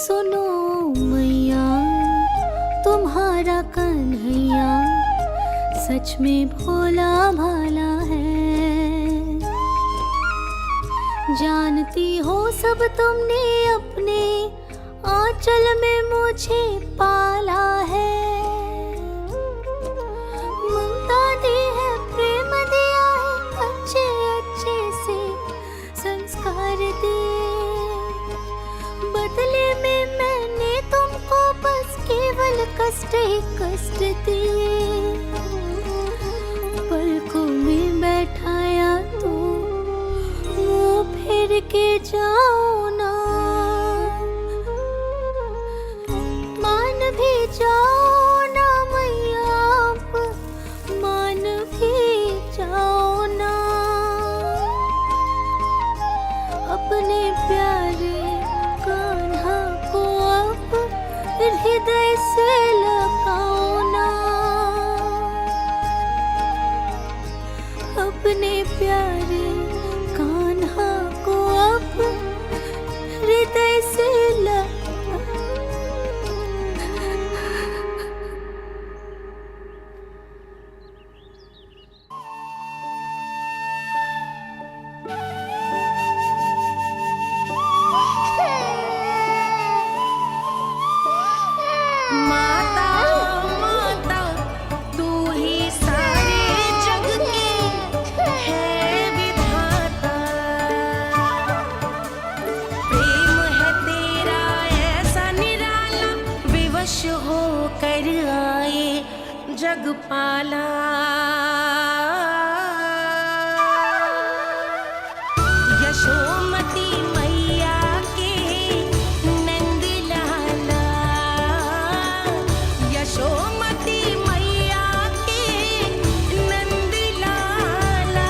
सुनो मैया, तुम्हारा कन्हैया सच में भोला भाला है। जानती हो सब तुमने अपने आंचल में मुझे पाला है। ममता दी है, प्रेम दिया है, अच्छे अच्छे से संस्कार दिए। बदले में मैंने तुमको बस केवल कष्ट ही कष्ट दिए। पलकों में बैठाया तो मुंह फेर के जाओ ना, मान भी जाओ ना मैया, आप मान भी जाओ ना। अपने प्यारे कान्हा को अब हृदय से लगाओ ना। अपने प्यारे कान्हा को अब हृदय से माता माता तू ही सारे जग के है विधाता। प्रेम है तेरा ऐसा निराला, विवश हो कर आए जग पाला। यशोमती मैया के नंद लाला, यशोमती मैया के नंद लाला,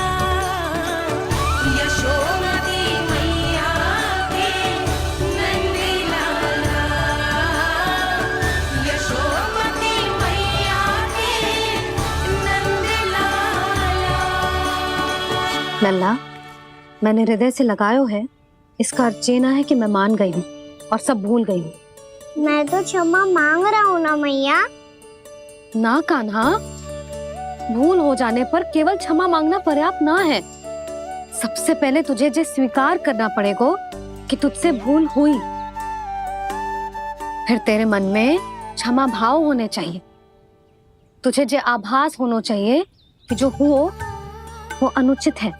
यशोमती मैया के नंद लाला, यशोमती मैया के नंद लाला। लल्ला, मैंने हृदय से लगायो है, इसका अर्थ ये ना है कि मैं मान गई हूँ और सब भूल गई हूँ। मैं तो क्षमा मांग रहा हूँ ना मैया। ना कान्हा, भूल हो जाने पर केवल क्षमा मांगना पर्याप्त ना है। सबसे पहले तुझे ये स्वीकार करना पड़ेगा कि तुझसे भूल हुई। फिर तेरे मन में क्षमा भाव होने चाहिए। तुझे ये आभास होना चाहिए कि जो हुआ वो अनुचित है।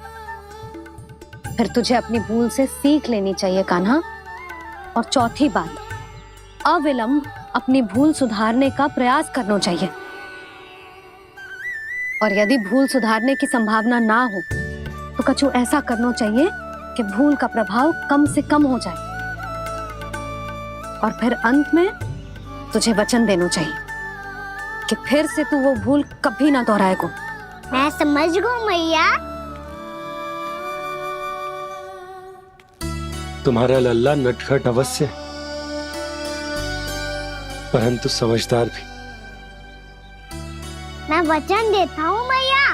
फिर तुझे अपनी भूल से सीख लेनी चाहिए कान्हा। और चौथी बात, अविलंब अपनी भूल सुधारने का प्रयास करना चाहिए। और यदि भूल सुधारने की संभावना ना हो तो कछु ऐसा करना चाहिए कि भूल का प्रभाव कम से कम हो जाए। और फिर अंत में तुझे वचन देना चाहिए कि फिर से तू वो भूल कभी ना दोहराएगा। मैं समझ गई मैया। तुम्हारा लल्ला नटखट अवश्य, परंतु समझदार भी। मैं वचन देता हूँ मैया,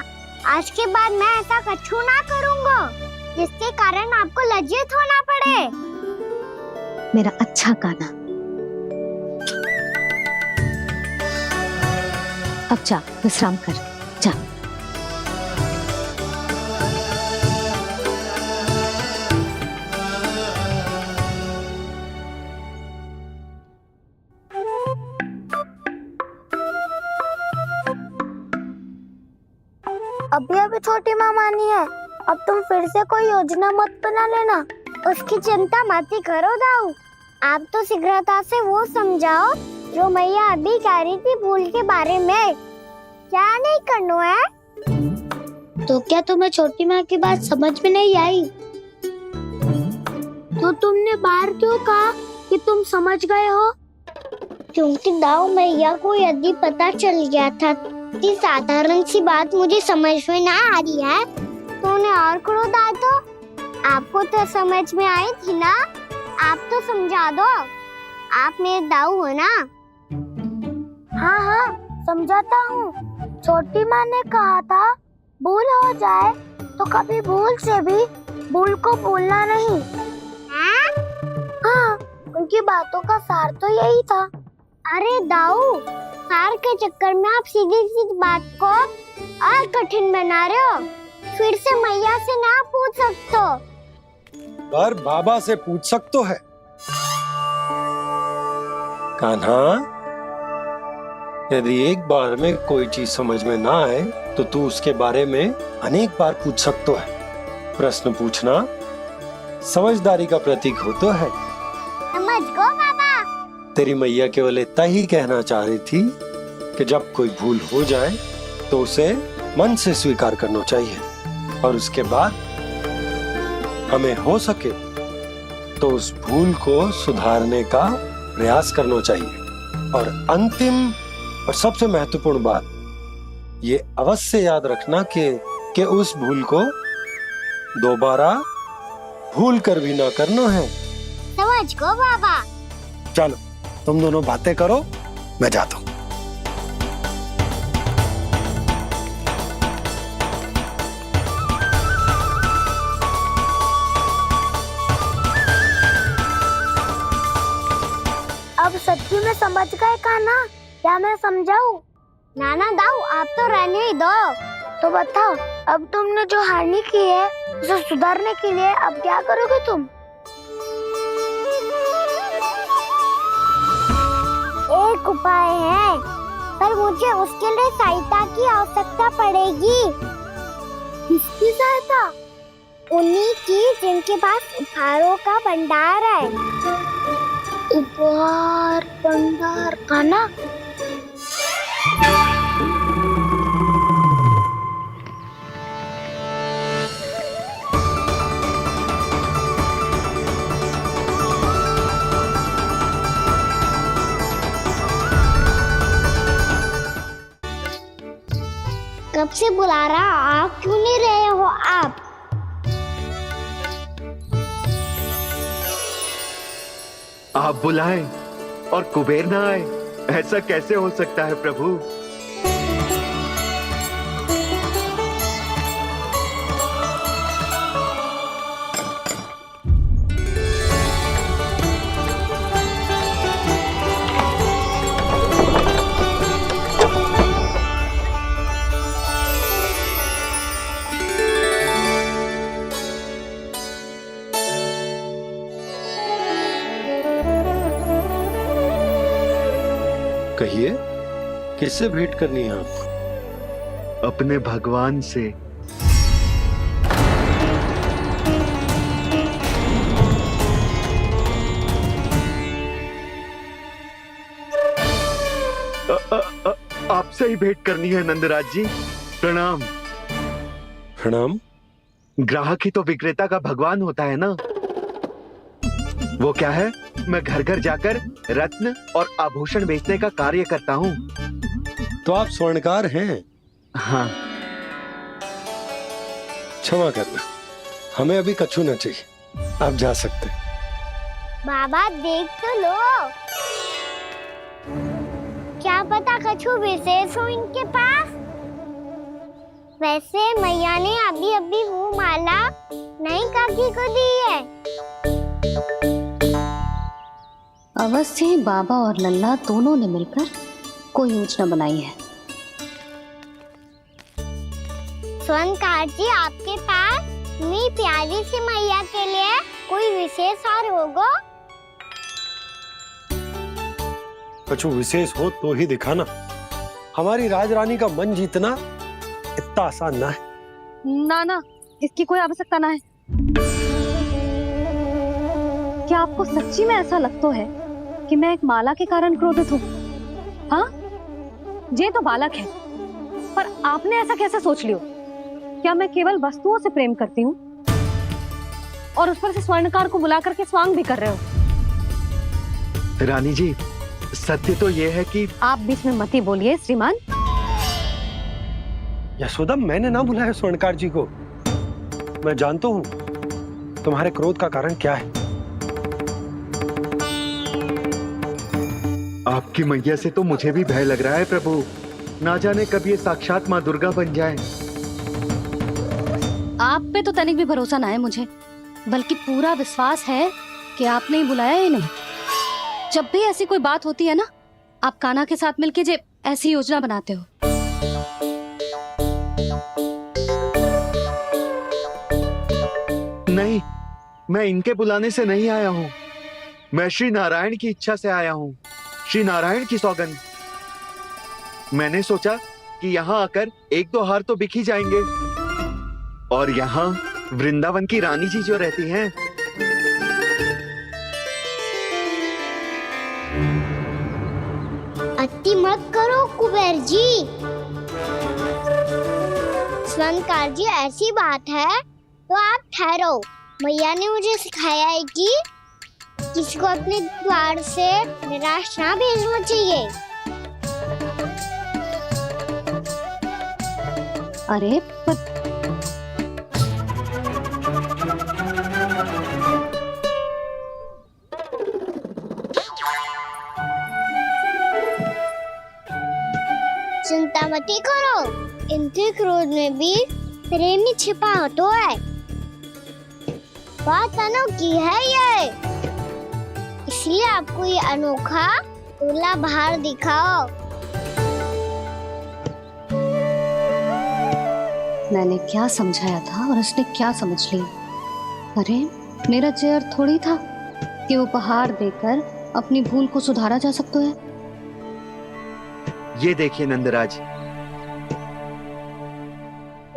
आज के बाद मैं ऐसा कछु ना करूँगा जिसके कारण आपको लज्जित होना पड़े। मेरा अच्छा कान्हा, अब जा विश्राम कर, जा। छोटी माँ मानी है। अब तुम फिर से कोई योजना मत बना लेना। उसकी चिंता मत ही करो दाऊ। आप तो शीघ्रता से वो समझाओ जो मैया अभी कह रही थी भूल के बारे में। क्या नहीं करना है? तो क्या तुम्हें छोटी माँ की बात समझ में नहीं आई? तो तुमने बाहर क्यों कहा कि तुम समझ गए हो? क्योंकि दाऊ मैया को यदि पता चल गया था कि साधारण सी बात मुझे समझ में ना आ रही है तो उन्हें और क्रोध आया तो आपको तो समझ में आई थी ना। आप तो समझा दो। आप मेरे दाऊ हो ना। हाँ हाँ समझाता हूँ। छोटी माँ ने कहा था भूल हो जाए तो कभी भूल से भी भूल को भूलना नहीं। हाँ उनकी बातों का सार तो यही था। अरे दाऊ सार के चक्कर में आप सीधी सीधी बात को और कठिन बना रहे हो। फिर से मैया से ना पूछ सकते हो पर बाबा से पूछ सकते है। कान्हा, यदि एक बार में कोई चीज समझ में ना आए तो तू उसके बारे में अनेक बार पूछ सकते है। प्रश्न पूछना समझदारी का प्रतीक होता है। समझ गो बाबा। तेरी मैया केवल इतना ही कहना चाह रही थी कि जब कोई भूल हो जाए तो उसे मन से स्वीकार करना चाहिए और उसके बाद हमें हो सके तो उस भूल को सुधारने का प्रयास करना चाहिए। और अंतिम और सबसे महत्वपूर्ण बात ये अवश्य याद रखना कि उस भूल को दोबारा भूल कर भी ना करना है। समझ गो बाबा। चलो तुम दोनों बातें करो, मैं जाता हूँ। अब सच्ची में समझ गए कान्हा? क्या मैं समझाऊं? नाना दाऊ आप तो रहने ही दो। तो बताओ अब तुमने जो हानि की है उसे सुधारने के लिए अब क्या करोगे तुम? एक उपाय है पर मुझे उसके लिए सहायता की आवश्यकता पड़ेगी। किसकी सहायता? उन्हीं की जिनके पास उपहारों का भंडार है। उपहार भंडार का ना? कब से बुला रहा, आप क्यों नहीं रहे हो? आप बुलाएं और कुबेर ना आए, ऐसा कैसे हो सकता है प्रभु? कहिए किससे भेंट करनी है आपको? अपने भगवान से। आपसे ही भेंट करनी है नंदराज जी। प्रणाम। प्रणाम। ग्राहक ही तो विक्रेता का भगवान होता है ना। वो क्या है, मैं घर घर जाकर रत्न और आभूषण बेचने का कार्य करता हूँ। तो आप स्वर्णकार हैं? हाँ। क्षमा करना, हमें अभी कछु न चाहिए, आप जा सकते हैं। बाबा देख तो लो, क्या पता कछु विशेष हो इनके पास। वैसे मैया ने अभी अभी वो माला नई काकी को दी है। अवश्य ही बाबा और लल्ला दोनों ने मिलकर कोई योजना बनाई है। स्वर्णकार जी आपके पास मेरी प्यारी सी मैया के लिए कोई विशेष हार होगा? कछु विशेष हो तो ही दिखाना। हमारी राजरानी का मन जीतना इतना आसान ना है। ना ना, इसकी कोई आवश्यकता ना है। क्या आपको सच्ची में ऐसा लगता है कि मैं एक माला के कारण क्रोधित हूँ? हाँ, ये तो बालक है, पर आपने ऐसा कैसे सोच लियो? क्या मैं केवल वस्तुओं से प्रेम करती हूँ और उस पर से स्वर्णकार को बुला करके स्वांग भी कर रहे हो? रानी जी, सत्य तो ये है कि आप बीच में मत ही बोलिए श्रीमान। यशोदा, मैंने ना बुलाया स्वर्णकार जी को। मैं जानता हूँ तुम्हारे क्रोध का कारण क्या है। आपकी मैया से तो मुझे भी भय लग रहा है प्रभु। ना जाने कब ये साक्षात माँ दुर्गा बन जाए। आप पे तो तनिक भी भरोसा ना है मुझे, बल्कि पूरा विश्वास है कि आपने ही बुलाया है इन्हें। जब भी ऐसी कोई बात होती है ना, आप कान्हा के साथ मिलके जे ऐसी योजना बनाते हो। नहीं, मैं इनके बुलाने से नहीं आया हूँ। मैं श्री नारायण की इच्छा से आया हूँ, श्री नारायण की सौगंध। मैंने सोचा कि यहाँ आकर एक दो हार तो बिक ही जाएंगे, और यहाँ वृंदावन की रानी जी जो रहती हैं। अति मत करो कुबेर जी। स्वर्णकार जी, ऐसी बात है तो आप ठहरो। मैया ने मुझे सिखाया है कि किसी को अपने द्वार से निराश ना भेजना चाहिए। अरे पर चिंता मत करो, इनके क्रोध में भी प्रेम ही छिपा होता है। बात अनोखी है ये, इसलिए आपको ये अनोखा दूल्हा बाहर दिखाओ। मैंने क्या समझाया था और उसने क्या समझ लिया? अरे मेरा चेयर थोड़ी था कि उपहार देकर अपनी भूल को सुधारा जा सकता है। ये देखिए नंदराज।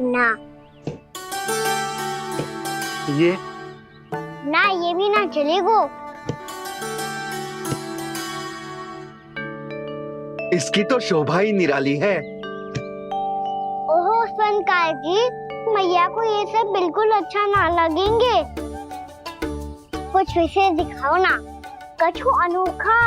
ना ये ना, ये भी ना चलेगा। इसकी तो शोभा ही निराली है। ओहो स्वर्णकार जी, मैया को ये सब बिल्कुल अच्छा ना लगेंगे। कुछ विशेष दिखाओ ना, कछु अनोखा।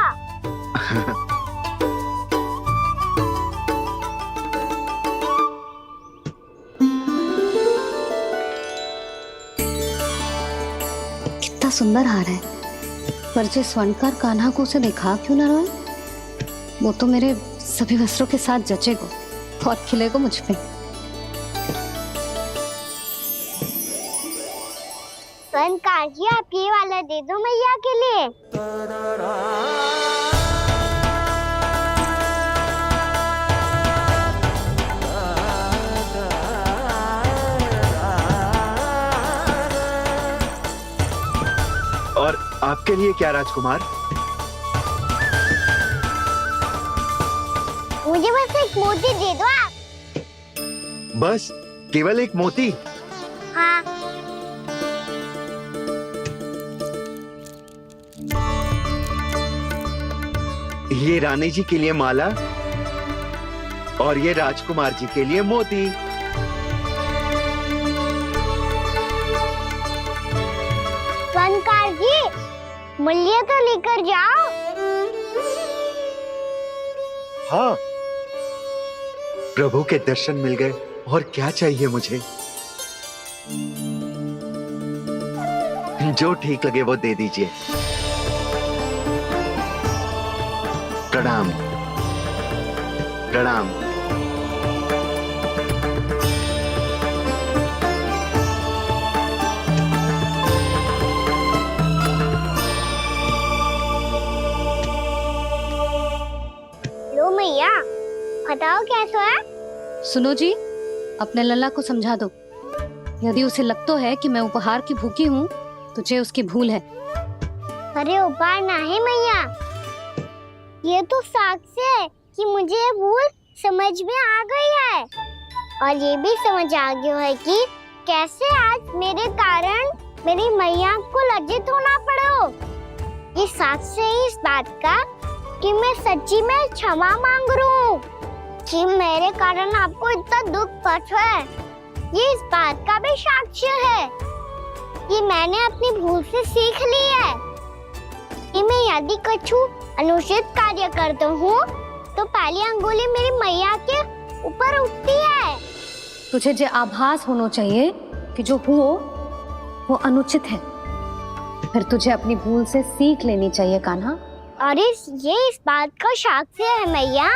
कितना सुंदर हार है, पर जो स्वर्णकार कान्हा को उसे दिखा क्यों ना रोए? वो तो मेरे सभी वस्त्रों के साथ जचेगा और खिलेगा मुझ पे। स्वर्णकार जी, आप ये वाला दे दो मैया के लिए। और आपके लिए क्या राजकुमार? मुझे बस एक मोती दे दो आप। बस केवल एक मोती? हाँ। ये रानी जी के लिए माला और ये राजकुमार जी के लिए मोती। स्वर्णकार जी, मूल्य तो लेकर जाओ। हाँ, प्रभु के दर्शन मिल गए, और क्या चाहिए मुझे? जो ठीक लगे वो दे दीजिए। प्रणाम प्रणाम। लो मैया, बताओ कैसा है? सुनो जी, अपने लल्ला को समझा दो। यदि उसे लगता है कि मैं उपहार की भूखी हूँ, तो ये उसकी भूल है। अरे उपहार ना है मैया, ये तो साक्ष्य है कि मुझे ये भूल समझ में आ गई है। और ये भी समझ आ गया है कि कैसे आज मेरे कारण मेरी मैया को लज्जित होना पड़ो। ये साक्ष्य है इस बात का कि मैं सच्ची में क्षमा मांग रहा हूँ कि मेरे कारण आपको इतना दुख पहुंचा है। ये इस बात का भी साक्ष्य है कि मैंने अपनी भूल से सीख ली है कि मैं यदि कुछ अनुचित कार्य करता हूँ तो पहली अंगुली मेरी मैया के ऊपर उठती है। तुझे जो आभास होना चाहिए कि जो हुओ वो अनुचित है, फिर तुझे अपनी भूल से सीख लेनी चाहिए कान्हा। और ये इस बात का साक्ष्य है मैया